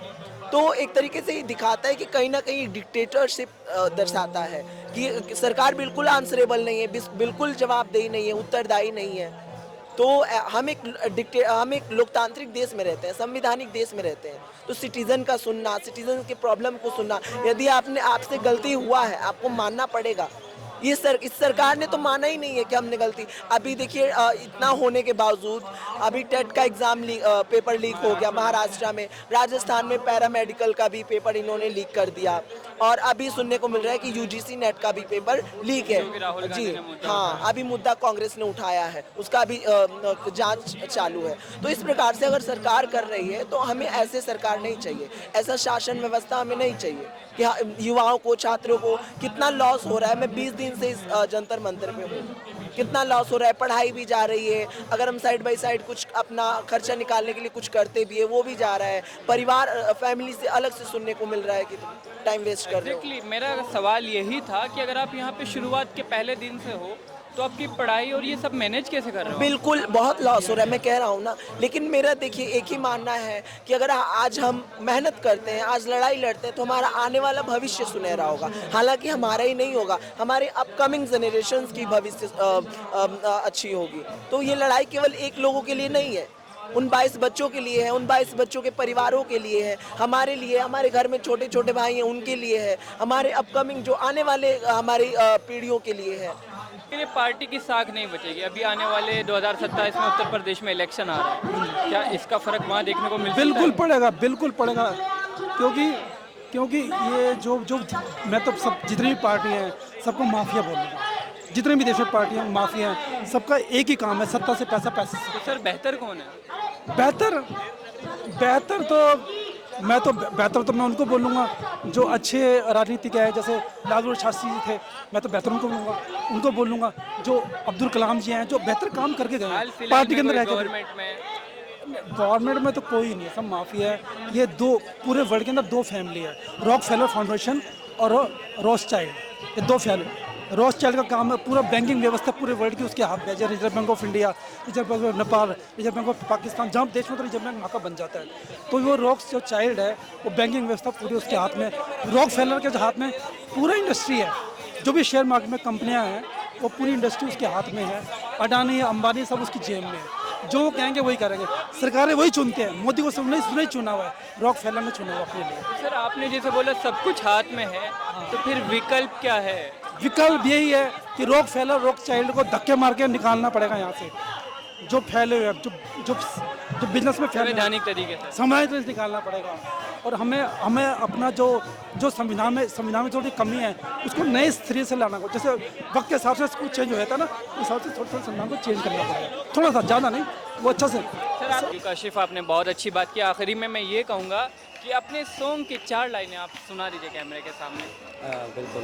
तो एक तरीके से ये दिखाता है कि कहीं ना कहीं डिक्टेटरशिप दर्शाता है कि सरकार बिल्कुल आंसरेबल नहीं है, बिल्कुल जवाबदेही नहीं है, उत्तरदायी नहीं है। तो हम एक लोकतांत्रिक देश में रहते हैं, संवैधानिक देश में रहते हैं, तो सिटीज़न का सुनना, सिटीज़न के प्रॉब्लम को सुनना, यदि आपसे गलती हुआ है आपको मानना पड़ेगा। इस सरकार ने तो माना ही नहीं है कि हमने गलती। अभी देखिए इतना होने के बावजूद अभी टेट का एग्ज़ाम पेपर लीक हो गया महाराष्ट्र में, राजस्थान में पैरामेडिकल का भी पेपर इन्होंने लीक कर दिया, और अभी सुनने को मिल रहा है कि यूजीसी नेट का भी पेपर लीक है। जी हाँ, अभी मुद्दा कांग्रेस ने उठाया है, उसका भी जांच चालू है। तो इस प्रकार से अगर सरकार कर रही है तो हमें ऐसे सरकार नहीं चाहिए, ऐसा शासन व्यवस्था हमें नहीं चाहिए कि युवाओं को, छात्रों को कितना लॉस हो रहा है। मैं 20 दिन से इस जंतर मंतर पे हूँ, कितना लॉस हो रहा है, पढ़ाई भी जा रही है, अगर हम साइड बाय साइड कुछ अपना खर्चा निकालने के लिए कुछ करते भी है वो भी जा रहा है, परिवार फैमिली से अलग से सुनने को मिल रहा है कि टाइम वेस्ट कर रहे हो। एग्जैक्टली मेरा सवाल यही था कि अगर आप यहाँ पे शुरुआत के पहले दिन से हो तो आपकी पढ़ाई और ये सब मैनेज कैसे कर रहे हो? बिल्कुल बहुत लॉस हो रहा है, मैं कह रहा हूँ ना। लेकिन मेरा देखिए एक ही मानना है कि अगर आज हम मेहनत करते हैं, आज लड़ाई लड़ते हैं, तो हमारा आने वाला भविष्य सुनहरा होगा। हालांकि हमारा ही नहीं होगा, हमारे अपकमिंग जनरेशन्स की भविष्य अच्छी होगी। तो ये लड़ाई केवल एक लोगों के लिए नहीं है, उन 22 बच्चों के लिए है, उन 22 बच्चों के परिवारों के लिए है, हमारे लिए, हमारे घर में छोटे छोटे भाई हैं उनके लिए है, हमारे अपकमिंग जो आने वाले हमारी पीढ़ियों के लिए है। ये पार्टी की साख नहीं बचेगी। अभी आने वाले 2027 में उत्तर प्रदेश में इलेक्शन आ रहा है, क्या इसका फर्क वहाँ देखने को मिल सकता है? बिल्कुल पड़ेगा, बिल्कुल पड़ेगा, क्योंकि ये जो मैं तो सब जितनी भी पार्टी हैं सबको माफिया बोलूँगा। जितने भी देश में पार्टियाँ माफिया हैं, सबका एक ही काम है, सत्ता से पैसा, पैसे से। तो सर बेहतर कौन है? बेहतर तो मैं उनको बोलूँगा जो अच्छे राजनीतिक है, जैसे लालू शास्त्री जी थे, मैं तो बेहतर उनको बोलूँगा। जो अब्दुल कलाम जी हैं जो बेहतर काम करके गए पार्टी के अंदर रह के। गवर्नमेंट में तो कोई नहीं है, सब माफिया है। ये दो पूरे वर्ल्ड के अंदर दो फैमिली है, रॉकफेलर फाउंडेशन और रॉथस्चाइल्ड, ये दो फैमिली। रॉथस्चाइल्ड का काम है, पूरा बैंकिंग व्यवस्था पूरे वर्ल्ड की उसके हाथ में है। Reserve bank of India, reserve bank of Nepal, reserve bank of Pakistan, जहाँ देश में तो रिजर्व बैंक वहाँ का बन जाता है। तो वो रॉथस्चाइल्ड है, वो बैंकिंग व्यवस्था पूरी उसके हाथ में। रॉकफेलर के हाथ में पूरा इंडस्ट्री है, जो भी शेयर मार्केट में कंपनियाँ हैं वो पूरी इंडस्ट्री उसके हाथ में है। अडानी, अंबानी सब उसकी जेब में है, जो वो कहेंगे वही करेंगे। सरकारें वही चुनते हैं, मोदी को सब नहीं चुना हुआ है, रॉकफेलर ने चुना हुआ अपने लिए। सर आपने जैसे बोला सब कुछ हाथ में है, तो फिर विकल्प क्या है? विकल्प यही है कि रॉकफेलर, रॉथस्चाइल्ड को धक्के मार के निकालना पड़ेगा यहाँ से, जो फैले हुए जो बिजनेस में फैले संवैधानिक तरीके से संवैधानिक निकालना पड़ेगा। और हमें अपना जो संविधान में थोड़ी कमी है उसको नए सिरे से लाना होगा। जैसे वक्त के हिसाब से कुछ चेंज हो जाता है ना, उस हिसाब से थोड़ा संविधान को चेंज करना पड़ेगा, थोड़ा सा, ज़्यादा नहीं, वो अच्छा से। सर आप काशिफ आपने बहुत अच्छी बात की। आखिरी में मैं ये कहूँगा कि अपने सॉन्ग की 4 लाइनें आप सुना दीजिए कैमरे के सामने। बिल्कुल,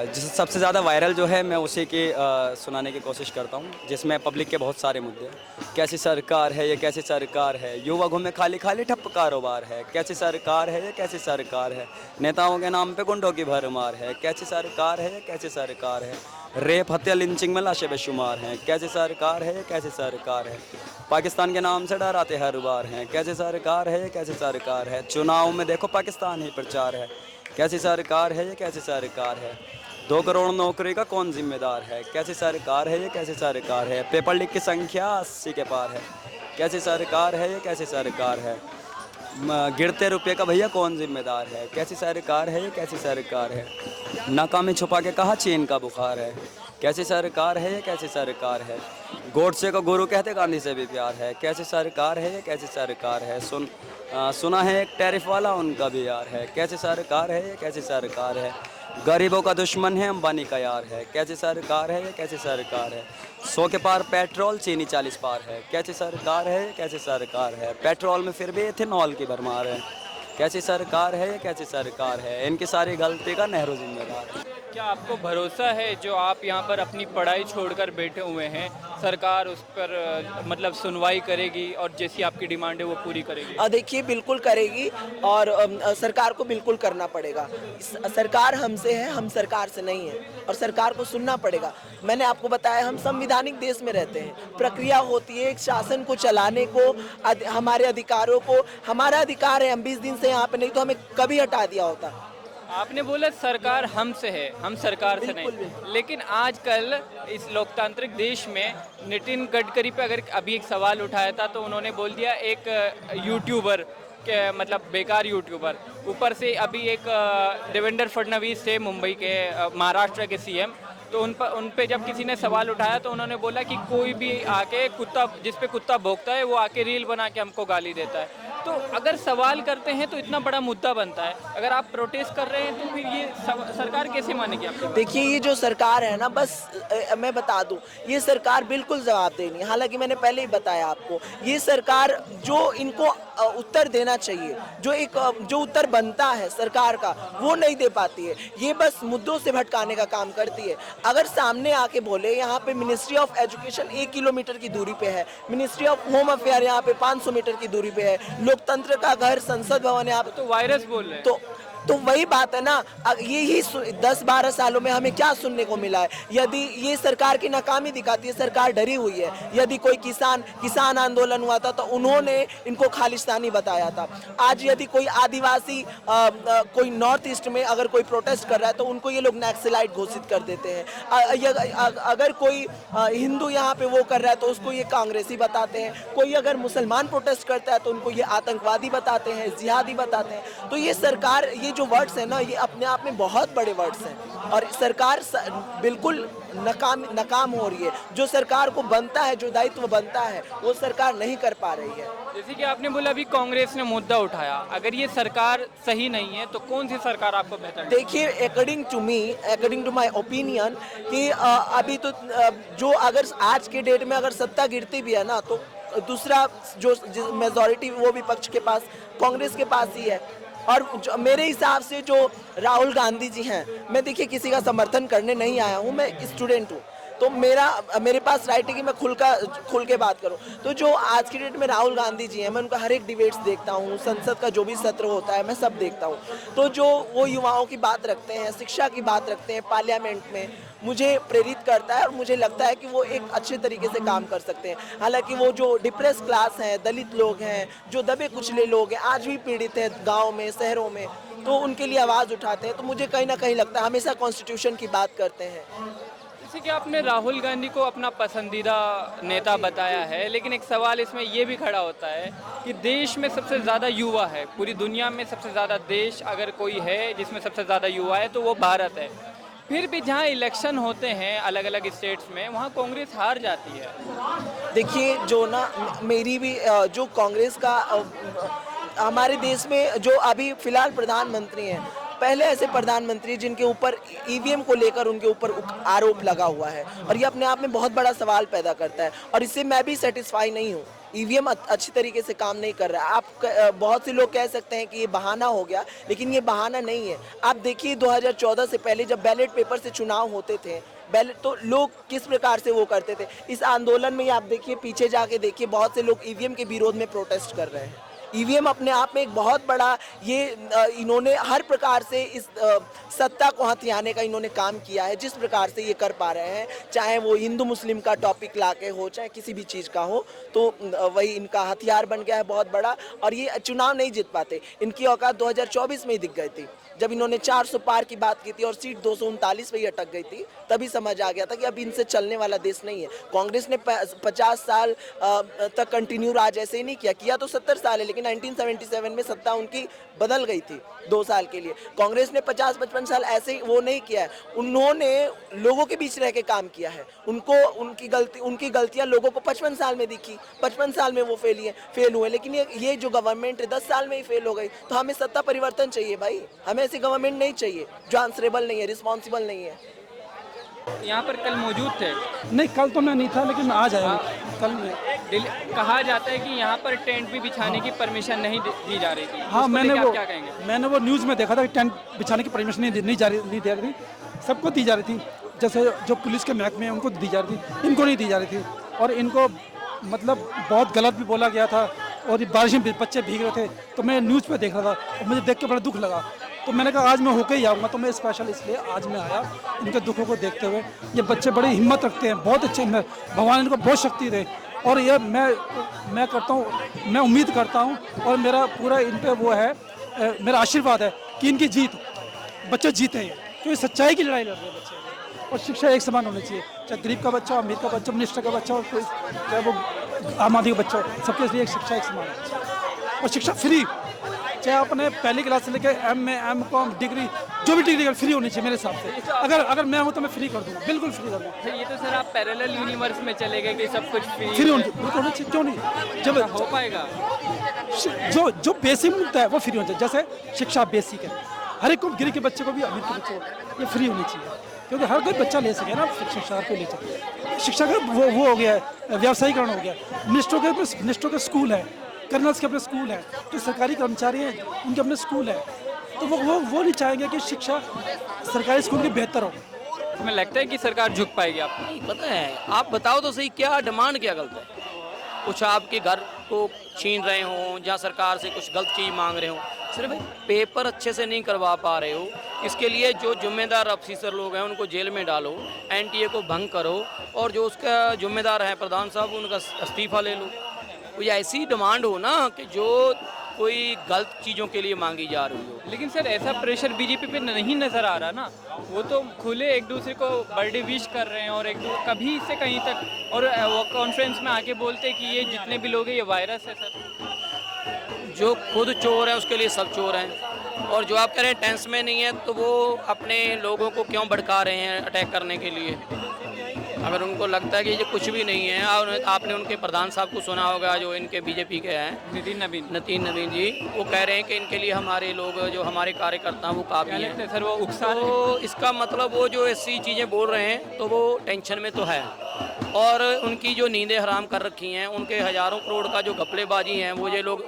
जिससे सबसे ज़्यादा वायरल जो है मैं उसी की सुनाने की कोशिश करता हूँ, जिसमें पब्लिक के बहुत सारे मुद्दे हैं। कैसी सरकार है ये, कैसी सरकार है, युवा घूमे खाली खाली ठप्प कारोबार है, कैसी सरकार है ये, कैसी सरकार है, नेताओं के नाम पे गुंडों की भरमार है, कैसी सरकार है ये, कैसी सरकार है, रेप हत्या लिंचिंग में लाशें बेशुमार हैं, कैसी सरकार है ये, कैसी सरकार है, पाकिस्तान के नाम से डराते हर बार हैं, कैसी सरकार है ये, कैसी सरकार है, चुनाव में देखो पाकिस्तान ही प्रचार है, कैसी सरकार है ये, कैसी सरकार है, 2 करोड़ नौकरी का कौन जिम्मेदार है, कैसी सरकार है ये, कैसी सरकार है, पेपर लीक की संख्या 80 के पार है, कैसी सरकार है ये, कैसी सरकार है, गिरते रुपये का भैया कौन जिम्मेदार है, कैसी सरकार है ये, कैसी सरकार है, नाकामी छुपा के कहा चीन का बुखार है, कैसी सरकार है ये, कैसी सरकार है, गोडसे को गुरु कहते गांधी से भी प्यार है, कैसी सरकार है ये, कैसी सरकार है, सुना है एक टैरिफ वाला उनका भी यार है, कैसी सरकार है ये, कैसी सरकार है, गरीबों का दुश्मन है, अंबानी का यार है। कैसी सरकार है ये, कैसी सरकार है। 100 के पार पेट्रोल, चीनी 40 पार है। कैसी सरकार है ये, कैसी सरकार है। पेट्रोल में फिर भी इथेनॉल की भरमार है। कैसी सरकार है ये, कैसी सरकार है। इनकी सारी गलती का नेहरू जिम्मेदार है। क्या आपको भरोसा है जो आप यहाँ पर अपनी पढ़ाई छोड़कर बैठे हुए हैं, सरकार उस पर मतलब सुनवाई करेगी और जैसी आपकी डिमांड है वो पूरी करेगी? देखिए बिल्कुल करेगी और सरकार को बिल्कुल करना पड़ेगा। सरकार हमसे है, हम सरकार से नहीं है और सरकार को सुनना पड़ेगा। मैंने आपको बताया हम संविधानिक देश में रहते हैं, प्रक्रिया होती है एक शासन को चलाने को, हमारे अधिकारों को, हमारा अधिकार है। हम 20 दिन से यहाँ पे नहीं तो हमें कभी हटा दिया होता। आपने बोला सरकार हमसे है, हम सरकार से नहीं, लेकिन आजकल इस लोकतांत्रिक देश में नितिन गडकरी पे अगर अभी एक सवाल उठाया था तो उन्होंने बोल दिया एक यूट्यूबर के मतलब बेकार यूट्यूबर, ऊपर से अभी एक देवेंद्र फडणवीस थे मुंबई के महाराष्ट्र के सीएम, तो उन पे जब किसी ने सवाल उठाया तो उन्होंने बोला कि कोई भी आके कुत्ता जिस पे कुत्ता भौंकता है वो आके रील बना के हमको गाली देता है। तो अगर सवाल करते हैं तो इतना बड़ा मुद्दा बनता है, अगर आप प्रोटेस्ट कर रहे हैं तो फिर ये सरकार कैसे मानेगी आपको? देखिए ये जो सरकार है ना, बस मैं बता दूं, ये सरकार बिल्कुल जवाब देनी है। हालांकि मैंने पहले ही बताया आपको, ये सरकार जो इनको उत्तर देना चाहिए, जो उत्तर बनता है सरकार का, वो नहीं दे पाती है। ये बस मुद्दों से भटकाने का काम करती है। अगर सामने आके बोले यहाँ पे मिनिस्ट्री ऑफ एजुकेशन 1 किलोमीटर की दूरी पे है, मिनिस्ट्री ऑफ होम अफेयर यहाँ पे 500 मीटर की दूरी पे है, लोकतंत्र का घर संसद भवन यहाँ पे, तो वायरस बोल रहे हैं तो वही बात है ना। यही 10-12 सालों में हमें क्या सुनने को मिला है? यदि ये सरकार की नाकामी दिखाती है, सरकार डरी हुई है। यदि कोई किसान आंदोलन हुआ था तो उन्होंने इनको खालिस्तानी बताया था। आज यदि कोई आदिवासी कोई नॉर्थ ईस्ट में अगर कोई प्रोटेस्ट कर रहा है तो उनको ये लोग नक्सलाइट घोषित कर देते हैं। अगर कोई हिंदू यहाँ पे वो कर रहा है तो उसको ये कांग्रेसी बताते हैं। कोई अगर मुसलमान प्रोटेस्ट करता है तो उनको ये आतंकवादी बताते हैं, जिहादी बताते हैं। तो ये सरकार, ये जो वर्ड्स हैं ना, ये अपने आप में बहुत बड़े वर्ड्स हैं और सरकार बिल्कुल नाकाम हो रही है। जो सरकार को बनता है, जो दायित्व बनता है, वो सरकार नहीं कर पा रही है। जैसे कि आपने बोला अभी कांग्रेस ने मुद्दा उठाया, अगर ये सरकार सही नहीं है तो कौन सी सरकार आपको बेहतर लगती है? देखिए अकॉर्डिंग टू माय ओपिनियन कि अभी तो जो अगर आज के डेट में अगर सत्ता गिरती भी है ना तो दूसरा जो मेजॉरिटी वो विपक्ष के पास, कांग्रेस के पास ही है। और मेरे हिसाब से जो राहुल गांधी जी हैं, मैं देखिए किसी का समर्थन करने नहीं आया हूँ, मैं स्टूडेंट हूँ, तो मेरे पास राइट है कि मैं खुल के बात करूं। तो जो आज की डेट में राहुल गांधी जी हैं, मैं उनका हर एक डिबेट्स देखता हूं, संसद का जो भी सत्र होता है मैं सब देखता हूं। तो जो वो युवाओं की बात रखते हैं, शिक्षा की बात रखते हैं पार्लियामेंट में, मुझे प्रेरित करता है और मुझे लगता है कि वो एक अच्छे तरीके से काम कर सकते हैं। हालांकि वो जो डिप्रेस क्लास हैं, दलित लोग हैं, जो दबे कुचले लोग हैं, आज भी पीड़ित हैं गाँव में, शहरों में, तो उनके लिए आवाज़ उठाते हैं। तो मुझे कहीं ना कहीं लगता है हमेशा कॉन्स्टिट्यूशन की बात करते हैं। जैसे कि आपने राहुल गांधी को अपना पसंदीदा नेता बताया है, लेकिन एक सवाल इसमें ये भी खड़ा होता है कि देश में सबसे ज़्यादा युवा है, पूरी दुनिया में सबसे ज़्यादा देश अगर कोई है जिसमें सबसे ज़्यादा युवा है तो वो भारत है। फिर भी जहाँ इलेक्शन होते हैं अलग अलग स्टेट्स में, वहाँ कांग्रेस हार जाती है। देखिए जो ना मेरी भी जो कांग्रेस का हमारे देश में जो अभी फिलहाल प्रधानमंत्री हैं, पहले ऐसे प्रधानमंत्री जिनके ऊपर ईवीएम को लेकर उनके ऊपर आरोप लगा हुआ है और ये अपने आप में बहुत बड़ा सवाल पैदा करता है और इससे मैं भी सेटिस्फाई नहीं हूँ। ईवीएम अच्छी तरीके से काम नहीं कर रहा है। आप बहुत से लोग कह सकते हैं कि ये बहाना हो गया, लेकिन ये बहाना नहीं है। आप देखिए 2014 से पहले जब बैलेट पेपर से चुनाव होते थे, बैलेट तो लोग किस प्रकार से वो करते थे। इस आंदोलन में आप देखिए, पीछे जाके देखिए, बहुत से लोग ईवीएम के विरोध में प्रोटेस्ट कर रहे हैं। ईवीएम अपने आप में एक बहुत बड़ा इन्होंने हर प्रकार से इस सत्ता को हथियाने का इन्होंने काम किया है। जिस प्रकार से ये कर पा रहे हैं, चाहे वो हिंदू मुस्लिम का टॉपिक लाके हो, चाहे किसी भी चीज़ का हो, तो वही इनका हथियार बन गया है बहुत बड़ा। और ये चुनाव नहीं जीत पाते। इनकी औकात 2024 में ही दिख गई थी, जब इन्होंने 400 पार की बात की थी और सीट 239 पे ही अटक गई थी। तभी समझ आ गया था कि अब इनसे चलने वाला देश नहीं है। कांग्रेस ने 50 साल तक कंटिन्यू राज ऐसे ही नहीं किया तो 70 साल है, लेकिन कि 1977 में सत्ता उनकी बदल गई थी 2 साल के लिए। कांग्रेस ने 50-55 साल ऐसे ही वो नहीं किया है, उन्होंने लोगों के बीच रह के काम किया है। उनको उनकी गलतियां लोगों को 55 साल में दिखी, 55 साल में वो फेल हुए। लेकिन ये जो गवर्नमेंट 10 साल में ही फेल हो गई। तो हमें सत्ता परिवर्तन चाहिए भाई, हमें ऐसी गवर्नमेंट नहीं चाहिए जो आंसरेबल नहीं है, रिस्पॉन्सिबल नहीं है। यहाँ पर कल मौजूद थे? नहीं, कल तो मैं नहीं था, लेकिन आज आया कल मैं। कहा जाता है कि यहाँ पर टेंट भी बिछाने की परमिशन नहीं दी जा रही थी। हाँ, क्या कहेंगे? मैंने वो न्यूज़ में देखा था कि टेंट बिछाने की परमिशन नहीं दे रही थी। सबको दी जा रही थी, जैसे जो पुलिस के महकमे हैं उनको दी जा रही थी, इनको नहीं दी जा रही थी। और इनको मतलब बहुत गलत भी बोला गया था। और बारिश में बच्चे भीग रहे थे, तो मैं न्यूज़ पे देख रहा था और मुझे देख के बड़ा दुख लगा। तो मैंने कहा आज मैं होके ही आऊँगा, तो मैं स्पेशल इसलिए आज मैं आया इनके दुखों को देखते हुए। ये बच्चे बड़ी हिम्मत रखते हैं, बहुत अच्छे, भगवान इनको बहुत शक्ति दे। और ये मैं करता हूँ, मैं उम्मीद करता हूँ और मेरा पूरा इन पे वो है, मेरा आशीर्वाद है कि इनकी जीत, बच्चे जीते हैं, क्योंकि सच्चाई की लड़ाई लड़ रहे हैं बच्चे। और शिक्षा एक समान होनी चाहिए, चाहे गरीब का बच्चा, अमीर का बच्चा, मिनिस्टर का बच्चा, और कोई चाहे वो आम आदमी का बच्चा हो, सबके लिए शिक्षा एक समान होनी चाहिए। और शिक्षा फ्री, चाहे अपने पहली क्लास से लेकर M.Com डिग्री, जो भी डिग्री फ्री होनी चाहिए मेरे हिसाब से। अगर मैं हूँ तो मैं फ्री कर दूँगा, बिल्कुल फ्री कर दूँगा। ये तो सर आप पैरेलल यूनिवर्स में चले गए कि सब कुछ फ्री होनी चाहिए, क्यों नहीं? जब हो पाएगा, जो बेसिक मिलता है वो फ्री होना चाहिए। जैसे शिक्षा बेसिक है, हर एक को, गरीब के बच्चे को भी, अमीर के बच्चे को, ये फ्री होनी चाहिए, क्योंकि हर कोई बच्चा ले सके ना शिक्षा, हर कोई ले सके। शिक्षा का वो हो गया है, व्यावसायीकरण हो गया। मिनिस्टरों के स्कूल है, कर्नल्स के अपने स्कूल हैं, जो सरकारी कर्मचारी हैं उनके अपने स्कूल हैं। तो वो नहीं चाहेंगे कि शिक्षा सरकारी स्कूल की बेहतर हो। हमें लगता है कि सरकार झुक पाएगी। आपको नहीं पता है, आप बताओ तो सही, क्या डिमांड क्या गलत है? कुछ आपके घर को छीन रहे हों, या सरकार से कुछ गलत चीज़ मांग रहे हों, सिर्फ पेपर अच्छे से नहीं करवा पा रहे हो, इसके लिए जो जिम्मेदार अफसर लोग हैं उनको जेल में डालो, NTA को भंग करो, और जो उसका जिम्मेदार है प्रधान साहब, उनका इस्तीफा ले लो। कोई ऐसी डिमांड हो ना कि जो कोई गलत चीज़ों के लिए मांगी जा रही हो। लेकिन सर ऐसा प्रेशर बीजेपी पे नहीं नज़र आ रहा ना। वो तो खुले एक दूसरे को बर्थडे विश कर रहे हैं, और कभी से कहीं तक, और वो कॉन्फ्रेंस में आके बोलते हैं कि ये जितने भी लोग हैं ये वायरस है। सर जो खुद चोर है उसके लिए सब चोर हैं, और जो आप कह रहे हैं टेंस में नहीं है, तो वो अपने लोगों को क्यों भड़का रहे हैं अटैक करने के लिए? अगर उनको लगता है कि ये कुछ भी नहीं है। और आपने उनके प्रधान साहब को सुना होगा, जो इनके बीजेपी के हैं, नितिन नवीन जी, वो कह रहे हैं कि इनके लिए हमारे लोग, जो हमारे कार्यकर्ता हैं, वो काफ़ी हैं। सर वो उकसा, तो इसका मतलब वो जो ऐसी चीज़ें बोल रहे हैं तो वो टेंशन में तो है, और उनकी जो नींदें हराम कर रखी हैं, उनके हज़ारों करोड़ का जो घपलेबाजी हैं, वो ये लोग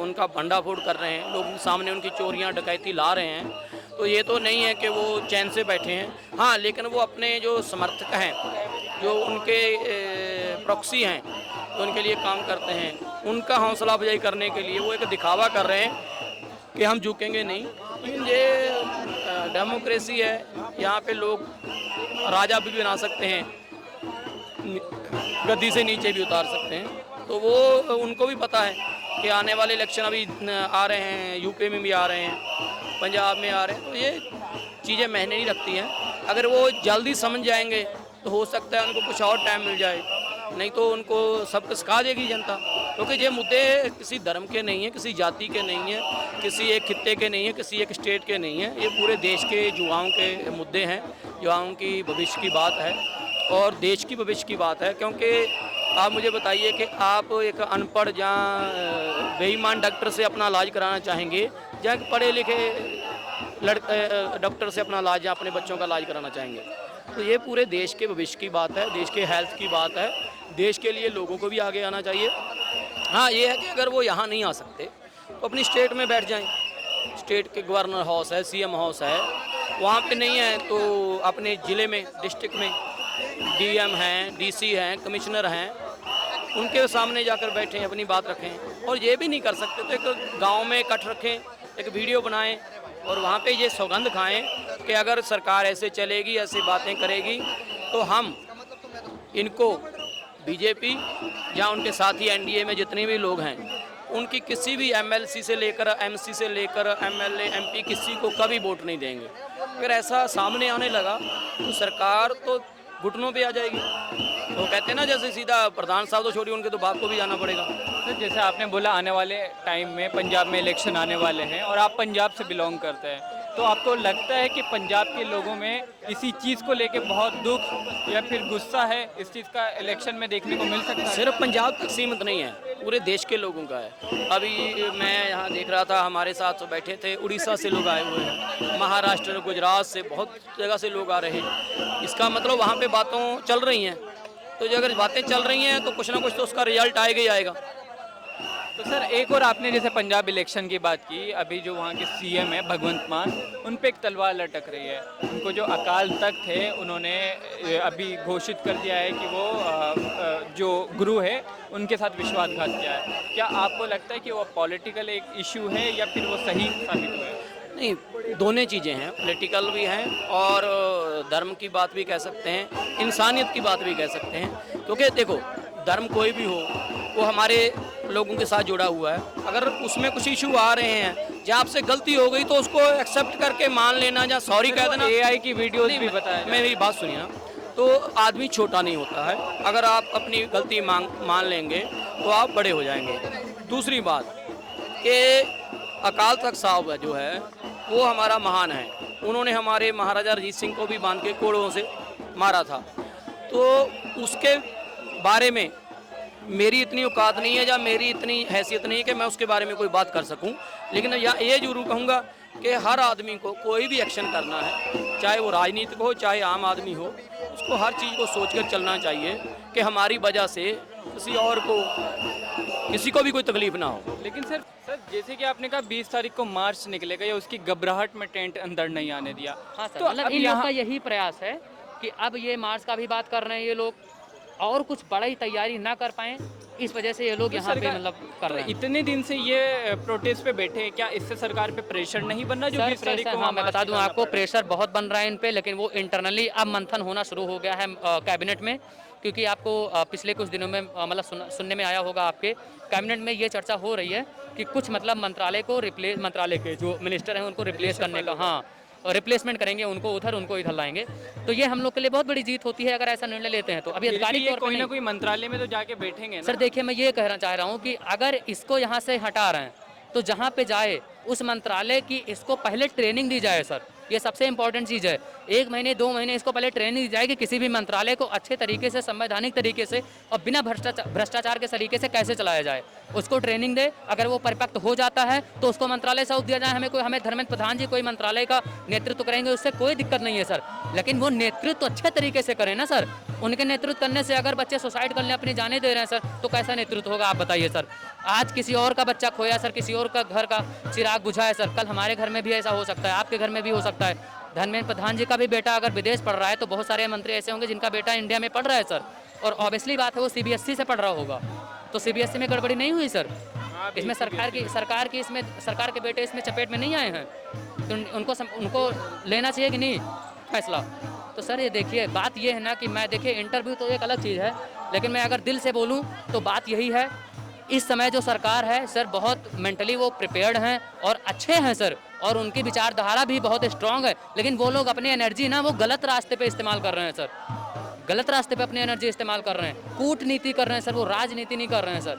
उनका भंडाफोड़ कर रहे हैं, लोग सामने उनकी चोरियाँ डकैती ला रहे हैं। तो ये तो नहीं है कि वो चैन से बैठे हैं। हाँ, लेकिन वो अपने जो समर्थक हैं, जो उनके प्रॉक्सी हैं, तो उनके लिए काम करते हैं, उनका हौसला अफजाई करने के लिए वो एक दिखावा कर रहे हैं कि हम झुकेंगे नहीं। लेकिन ये डेमोक्रेसी है, यहाँ पे लोग राजा भी बना सकते हैं, गद्दी से नीचे भी उतार सकते हैं। तो वो उनको भी पता है कि आने वाले इलेक्शन अभी आ रहे हैं, यूपी में भी आ रहे हैं, पंजाब में आ रहे हैं। तो ये चीज़ें मायने नहीं रखती हैं। अगर वो जल्दी समझ जाएंगे तो हो सकता है उनको कुछ और टाइम मिल जाए, नहीं तो उनको सब सिखा देगी जनता। क्योंकि ये मुद्दे किसी धर्म के नहीं हैं, किसी जाति के नहीं हैं, किसी एक खित्ते के नहीं हैं, किसी एक स्टेट के नहीं हैं। ये पूरे देश के युवाओं के मुद्दे हैं, युवाओं की भविष्य की बात है और देश की भविष्य की बात है। क्योंकि आप मुझे बताइए कि आप एक अनपढ़ या बेईमान डॉक्टर से अपना इलाज कराना चाहेंगे, या पढ़े लिखे डॉक्टर से अपना इलाज या अपने बच्चों का इलाज कराना चाहेंगे? तो ये पूरे देश के भविष्य की बात है, देश के हेल्थ की बात है। देश के लिए लोगों को भी आगे आना चाहिए। हाँ, ये है कि अगर वो यहाँ नहीं आ सकते तो अपनी स्टेट में बैठ जाएं। स्टेट के गवर्नर हाउस है, CM हाउस है, वहाँ पे नहीं है तो अपने ज़िले में, डिस्ट्रिक्ट में DM हैं, DC हैं, कमिश्नर हैं, उनके सामने जाकर बैठें, अपनी बात रखें। और ये भी नहीं कर सकते तो एक गाँव में इकट्ठ रखें, एक वीडियो बनाएं और वहाँ पे ये सौगंध खाएं कि अगर सरकार ऐसे चलेगी, ऐसी बातें करेगी, तो हम इनको बीजेपी या उनके साथी NDA में जितने भी लोग हैं, उनकी किसी भी MLC से लेकर MC से लेकर MLA MP किसी को कभी वोट नहीं देंगे। अगर ऐसा सामने आने लगा तो सरकार तो घुटनों पे आ जाएगी। तो कहते हैं ना, जैसे सीधा प्रधान साहब तो छोड़िए, उनके तो बाप को भी जाना पड़ेगा। सर जैसे आपने बोला आने वाले टाइम में पंजाब में इलेक्शन आने वाले हैं और आप पंजाब से बिलोंग करते हैं, तो आपको लगता है कि पंजाब के लोगों में इसी चीज़ को लेके बहुत दुख या फिर गुस्सा है, इस चीज़ का इलेक्शन में देखने को मिल सकता है? सिर्फ पंजाब तक सीमित नहीं है, पूरे देश के लोगों का है। अभी मैं यहाँ देख रहा था, हमारे साथ बैठे थे, उड़ीसा से लोग आए हुए हैं, महाराष्ट्र, गुजरात से, बहुत जगह से लोग आ रहे हैं। इसका मतलब वहाँ पे बातों चल रही हैं, तो जो अगर बातें चल रही हैं तो कुछ ना कुछ तो उसका रिजल्ट आएगा ही आएगा। तो सर एक और आपने जैसे पंजाब इलेक्शन की बात की, अभी जो वहाँ के सीएम है भगवंत मान, उन पे एक तलवार लटक रही है। उनको जो अकाल तख्त है उन्होंने अभी घोषित कर दिया है कि वो जो गुरु है उनके साथ विश्वासघात किया है। क्या आपको लगता है कि वो पॉलिटिकल एक इशू है या फिर वो सही साबित हुआ है? नहीं, दोनों चीज़ें हैं, पॉलिटिकल भी हैं और धर्म की बात भी कह सकते हैं, इंसानियत की बात भी कह सकते हैं। क्योंकि देखो, धर्म कोई भी हो वो हमारे लोगों के साथ जुड़ा हुआ है। अगर उसमें कुछ इशू आ रहे हैं, जहाँ आपसे गलती हो गई तो उसको एक्सेप्ट करके मान लेना, या सॉरी कह देना। AI की वीडियोस भी बताया। मेरी बात सुनिए ना, तो आदमी छोटा नहीं होता है। अगर आप अपनी गलती मान लेंगे तो आप बड़े हो जाएंगे। दूसरी बात कि अकाल तख्त साहब जो है वो हमारा महान है। उन्होंने हमारे महाराजा रंजीत सिंह को भी बांध के कोड़ों से मारा था, तो उसके बारे में मेरी इतनी औकात नहीं है या मेरी इतनी हैसियत नहीं है कि मैं उसके बारे में कोई बात कर सकूं। लेकिन ये जरूर कहूँगा कि हर आदमी को कोई भी एक्शन करना है, चाहे वो राजनीतिक हो चाहे आम आदमी हो, उसको हर चीज़ को सोचकर चलना चाहिए कि हमारी वजह से किसी को भी कोई तकलीफ ना हो। लेकिन सर जैसे कि आपने कहा 20 तारीख को मार्च निकलेगा या उसकी घबराहट में टेंट अंदर नहीं आने दिया। हाँ सर, तो मतलब अब इन लोग यहाँ का यही प्रयास है कि अब ये मार्च का भी बात कर रहे हैं ये लोग, और कुछ बड़ा ही तैयारी ना कर पाएं, इस वजह से ये लोग तो यहाँ पे सरकार- मतलब कर रहे हैं। इतने दिन से ये प्रोटेस्ट पे बैठे हैं, क्या इससे सरकार पे प्रेशर नहीं बनना जो सर 20 तारीख प्रेशर, को हाँ मैं मार्च बता दूं निकालना आपको, पड़ रहा है? प्रेशर बहुत बन रहा है इन पे, लेकिन वो इंटरनली अब मंथन होना शुरू हो गया है कैबिनेट में। क्योंकि आपको पिछले कुछ दिनों में मतलब सुनने में आया होगा, आपके कैबिनेट में ये चर्चा हो रही है कि कुछ मतलब मंत्रालय के जो मिनिस्टर हैं उनको रिप्लेस करने का, हाँ रिप्लेसमेंट करेंगे, उनको उधर उनको इधर लाएंगे। तो ये हम लोग के लिए बहुत बड़ी जीत होती है अगर ऐसा निर्णय लेते हैं तो। अभी फिर भी आधिकारिक ये तौर पे कोई ना नहीं। कोई मंत्रालय में तो जाके बैठेंगे ना। सर देखिए, मैं ये कहना चाह रहा हूँ कि अगर इसको यहाँ से हटा रहे हैं तो जहाँ पे जाए उस मंत्रालय की इसको पहले ट्रेनिंग दी जाए सर, ये सबसे इंपॉर्टेंट चीज़ है। 1 महीने 2 महीने इसको पहले ट्रेनिंग दी जाए कि किसी भी मंत्रालय को अच्छे तरीके से, संवैधानिक तरीके से और बिना भ्रष्टाचार के तरीके से कैसे चलाया जाए, उसको ट्रेनिंग दे। अगर वो परिपक्व हो जाता है तो उसको मंत्रालय सौंप दिया जाए। हमें धर्मेंद्र प्रधान जी कोई मंत्रालय का नेतृत्व करेंगे, उससे कोई दिक्कत नहीं है सर, लेकिन वो नेतृत्व अच्छे तरीके से करें ना सर। उनके नेतृत्व करने से अगर बच्चे सुसाइड करने अपनी जाने दे रहे हैं सर, तो कैसा नेतृत्व होगा आप बताइए सर। आज किसी और का बच्चा खोया सर, किसी और का घर का चिराग बुझा है सर, कल हमारे घर में भी ऐसा हो सकता है, आपके घर में भी हो सकता है। धर्मेंद्र प्रधान जी का भी बेटा अगर विदेश पढ़ रहा है तो बहुत सारे मंत्री ऐसे होंगे जिनका बेटा इंडिया में पढ़ रहा है सर, और ऑब्वियसली बात है वो CBSE से पढ़ रहा होगा, तो CBSE में गड़बड़ी नहीं हुई सर। इसमें सरकार के बेटे इसमें चपेट में नहीं आए हैं, तो उनको लेना चाहिए कि नहीं फैसला। तो सर ये देखिए, बात ये है ना कि मैं देखिए इंटरव्यू तो एक अलग चीज़ है, लेकिन मैं अगर दिल से बोलूँ तो बात यही है, इस समय जो सरकार है सर बहुत मेंटली वो प्रिपेयर्ड हैं और अच्छे हैं सर, और उनकी विचारधारा भी बहुत स्ट्रांग है। लेकिन वो लोग अपनी एनर्जी ना वो गलत रास्ते पे इस्तेमाल कर रहे हैं सर, गलत रास्ते पे अपनी एनर्जी इस्तेमाल कर रहे हैं, कूटनीति कर रहे हैं सर, वो राजनीति नहीं कर रहे हैं सर।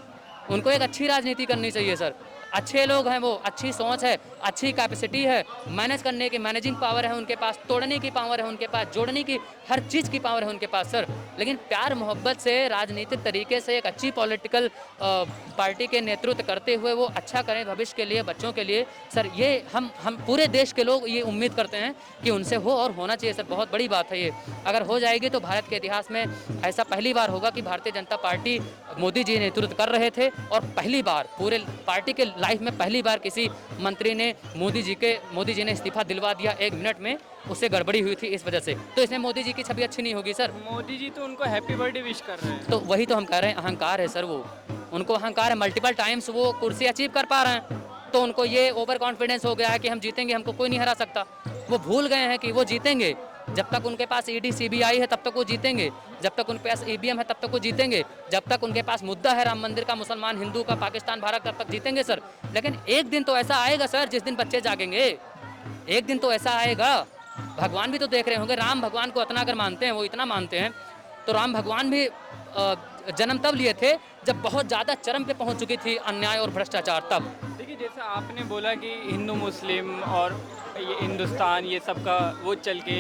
उनको एक अच्छी राजनीति करनी चाहिए सर। अच्छे लोग हैं वो, अच्छी सोच है, अच्छी कैपेसिटी है, मैनेज करने की मैनेजिंग पावर है उनके पास, तोड़ने की पावर है उनके पास, जोड़ने की हर चीज़ की पावर है उनके पास सर। लेकिन प्यार मोहब्बत से राजनीतिक तरीके से एक अच्छी पॉलिटिकल पार्टी के नेतृत्व करते हुए वो अच्छा करें भविष्य के लिए, बच्चों के लिए सर। ये हम पूरे देश के लोग ये उम्मीद करते हैं कि उनसे हो, और होना चाहिए सर। बहुत बड़ी बात है ये, अगर हो जाएगी तो भारत के इतिहास में ऐसा पहली बार होगा कि भारतीय जनता पार्टी मोदी जी नेतृत्व कर रहे थे, और पहली बार पूरे पार्टी के लाइफ में पहली बार किसी मंत्री ने मोदी जी ने इस्तीफा दिलवा दिया 1 मिनट में, उससे गड़बड़ी हुई थी इस वजह से। तो इसमें मोदी जी की छवि अच्छी नहीं होगी सर। मोदी जी तो उनको हैप्पी बर्थडे विश कर रहे हैं। तो वही तो हम कह रहे हैं, अहंकार है सर, वो उनको अहंकार है। मल्टीपल टाइम्स वो कुर्सी अचीव कर पा रहे हैं, तो उनको ये ओवर कॉन्फिडेंस हो गया है कि हम जीतेंगे, हमको कोई नहीं हरा सकता। वो भूल गए हैं कि वो जीतेंगे। जब तक उनके पास ED CBI है तब तक वो जीतेंगे, जब तक उनके पास EVM है तब तक वो जीतेंगे, जब तक उनके पास मुद्दा है राम मंदिर का, मुसलमान हिंदू का, पाकिस्तान भारत, तब तक जीतेंगे सर। लेकिन एक दिन तो ऐसा आएगा सर जिस दिन बच्चे जागेंगे, एक दिन तो ऐसा आएगा। भगवान भी तो देख रहे होंगे, राम भगवान को इतना अगर मानते हैं, वो इतना मानते हैं, तो राम भगवान भी जन्म तब लिए थे जब बहुत ज़्यादा चरम पे पहुंच चुकी थी अन्याय और भ्रष्टाचार तब। देखिए, जैसा आपने बोला कि हिंदू मुस्लिम और ये हिंदुस्तान ये सब का वो चल के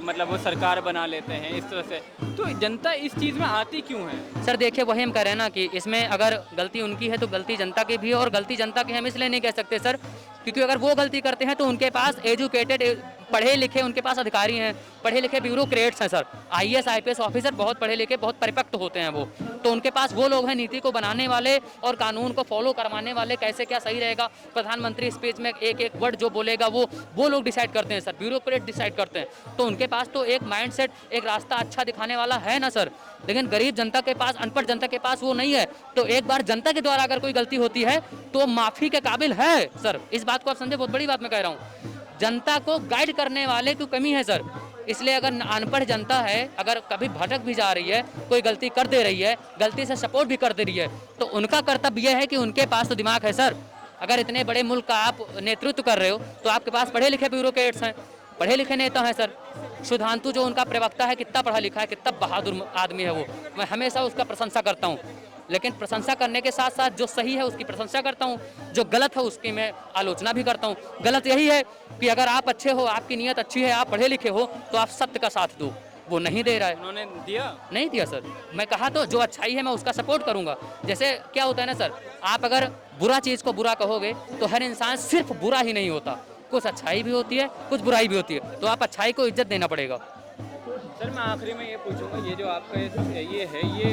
मतलब वो सरकार बना लेते हैं इस तरह से, तो जनता इस चीज़ में आती क्यों है? सर देखिए, वही हम कह रहे हैं ना कि इसमें अगर गलती उनकी है तो गलती जनता की भी है, और गलती जनता की हम इसलिए नहीं कह सकते सर क्योंकि अगर वो गलती करते हैं तो उनके पास एजुकेटेड पढ़े लिखे उनके पास अधिकारी हैं, पढ़े लिखे ब्यूरोक्रेट्स हैं सर, IAS IPS ऑफिसर बहुत पढ़े लिखे बहुत परिपक्व होते हैं वो, तो उनके पास वो लोग हैं नीति को बनाने वाले और कानून को फॉलो करवाने वाले, कैसे क्या सही रहेगा, प्रधानमंत्री स्पीच में एक एक वर्ड जो बोलेगा वो लोग डिसाइड करते हैं सर, ब्यूरोक्रेट डिसाइड करते हैं। तो उनके पास तो एक माइंडसेट, एक रास्ता अच्छा दिखाने वाला है ना सर, लेकिन गरीब जनता के पास, अनपढ़ जनता के पास वो नहीं है। तो एक बार जनता के द्वारा अगर कोई गलती होती है तो माफ़ी के काबिल है सर, इस बात को आप समझे, बहुत बड़ी बात मैं कह रहा हूँ। जनता को गाइड करने वाले की कमी है सर, इसलिए अगर अनपढ़ जनता है, अगर कभी भटक भी जा रही है, कोई गलती कर दे रही है, गलती से सपोर्ट भी कर दे रही है, तो उनका कर्तव्य यह है कि उनके पास तो दिमाग है सर। अगर इतने बड़े मुल्क का आप नेतृत्व कर रहे हो तो आपके पास पढ़े लिखे ब्यूरोक्रेट्स हैं, पढ़े लिखे नेता हैं सर। सुधांशु जो उनका प्रवक्ता है, कितना पढ़ा लिखा है, कितना बहादुर आदमी है वो, मैं हमेशा उसका प्रशंसा करता हूँ। लेकिन प्रशंसा करने के साथ साथ जो सही है उसकी प्रशंसा करता हूँ, जो गलत है उसकी मैं आलोचना भी करता हूँ। गलत यही है कि अगर आप अच्छे हो, आपकी नीयत अच्छी है, आप पढ़े लिखे हो, तो आप सत्य का साथ दो, वो नहीं दे रहा है। उन्होंने दिया नहीं दिया सर, मैं कहा तो जो अच्छाई है मैं उसका सपोर्ट करूंगा। जैसे क्या होता है ना सर, आप अगर बुरा चीज़ को बुरा कहोगे तो हर इंसान सिर्फ बुरा ही नहीं होता, कुछ अच्छाई भी होती है, कुछ बुराई भी होती है, तो आप अच्छाई को इज्जत देना पड़ेगा। सर मैं आखिरी में ये पूछूंगा, ये जो आपका ये है, ये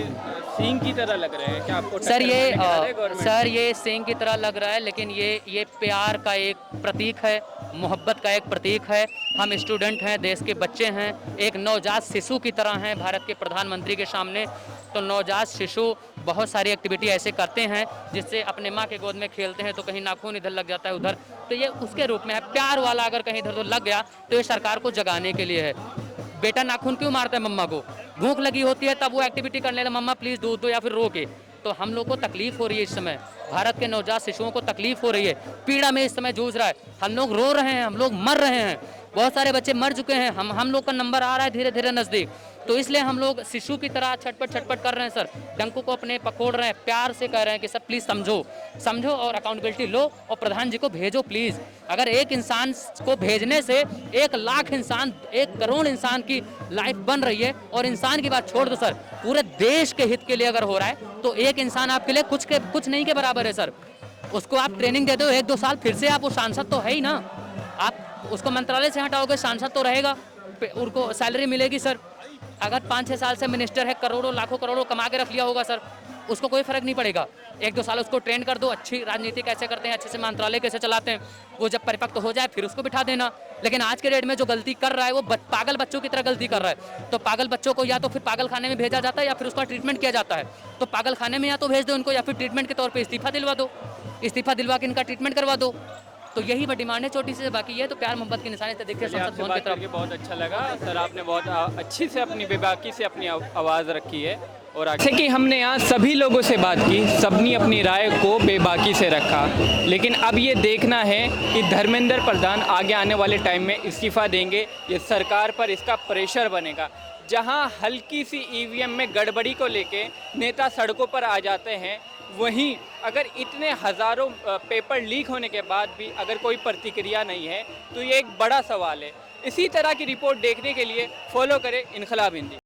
सींग की तरह लग रहा है क्या आपको? सर गवर्नमेंट सर ये सींग की तरह लग रहा है, लेकिन ये प्यार का एक प्रतीक है, मोहब्बत का एक प्रतीक है। हम स्टूडेंट हैं, देश के बच्चे हैं, एक नवजात शिशु की तरह हैं भारत के प्रधानमंत्री के सामने। तो नवजात शिशु बहुत सारी एक्टिविटी ऐसे करते हैं जिससे अपने माँ के गोद में खेलते हैं तो कहीं नाखून इधर लग जाता है उधर, तो ये उसके रूप में है। प्यार वाला अगर कहीं इधर उधर लग गया तो ये सरकार को जगाने के लिए है। बेटा नाखून क्यों मारता है मम्मा को? भूख लगी होती है तब वो एक्टिविटी करने लगा, मम्मा प्लीज़ दूध दो, या फिर रो के। तो हम लोग को तकलीफ हो रही है इस समय, भारत के नवजात शिशुओं को तकलीफ हो रही है, पीड़ा में इस समय जूझ रहा है, हम लोग रो रहे हैं, हम लोग मर रहे हैं, बहुत सारे बच्चे मर चुके हैं, हम लोग का नंबर आ रहा है धीरे धीरे नज़दीक। तो इसलिए हम लोग शिशु की तरह छटपट कर रहे हैं सर, डंकू को अपने पकड़ रहे हैं, प्यार से कह रहे हैं कि सर प्लीज़ समझो और अकाउंटेबिलिटी लो और प्रधान जी को भेजो प्लीज़। अगर एक इंसान को भेजने से 1 लाख इंसान, 1 करोड़ इंसान की लाइफ बन रही है, और इंसान की बात छोड़ दो सर, पूरे देश के हित के लिए अगर हो रहा है तो एक इंसान आपके लिए कुछ नहीं के बराबर है सर। उसको आप ट्रेनिंग दे दो 1-2 साल, फिर से आप वो सांसद तो है ही ना, आप उसको मंत्रालय से हटाओगे, सांसद तो रहेगा, उनको सैलरी मिलेगी सर। अगर 5-6 साल से मिनिस्टर है, करोड़ों लाखों करोड़ों कमा के रख लिया होगा सर, उसको कोई फर्क नहीं पड़ेगा। 1-2 साल उसको ट्रेन कर दो, अच्छी राजनीति कैसे करते हैं, अच्छे से मंत्रालय कैसे चलाते हैं, वो जब परिपक्व हो जाए फिर उसको बिठा देना। लेकिन आज के डेट में जो गलती कर रहा है वो पागल बच्चों की तरह गलती कर रहा है, तो पागल बच्चों को या तो फिर पागल खाने में भेजा जाता है या फिर उसका ट्रीटमेंट किया जाता है। तो पागल खाने में या तो भेज दो उनको, या फिर ट्रीटमेंट के तौर पर इस्तीफा दिलवा दो, इस्तीफा दिलवा के इनका ट्रीटमेंट करवा दो। तो यही बड़ी डिमांड है छोटी सी, बाकी ये तो प्यार मोहब्बत की निशानी से देखिए संसद भवन की तरफ। बहुत अच्छा लगा सर, आपने बहुत अच्छी से अपनी बेबाकी से अपनी आवाज़ रखी है। और जैसे कि हमने यहाँ सभी लोगों से बात की, सबने अपनी राय को बेबाकी से रखा, लेकिन अब ये देखना है कि धर्मेंद्र प्रधान आगे आने वाले टाइम में इस्तीफा देंगे, ये सरकार पर इसका प्रेशर बनेगा। जहाँ हल्की सी EVM में गड़बड़ी को लेके नेता सड़कों पर आ जाते हैं, वहीं अगर इतने हज़ारों पेपर लीक होने के बाद भी अगर कोई प्रतिक्रिया नहीं है तो ये एक बड़ा सवाल है। इसी तरह की रिपोर्ट देखने के लिए फॉलो करें इनकलाब हिंदी।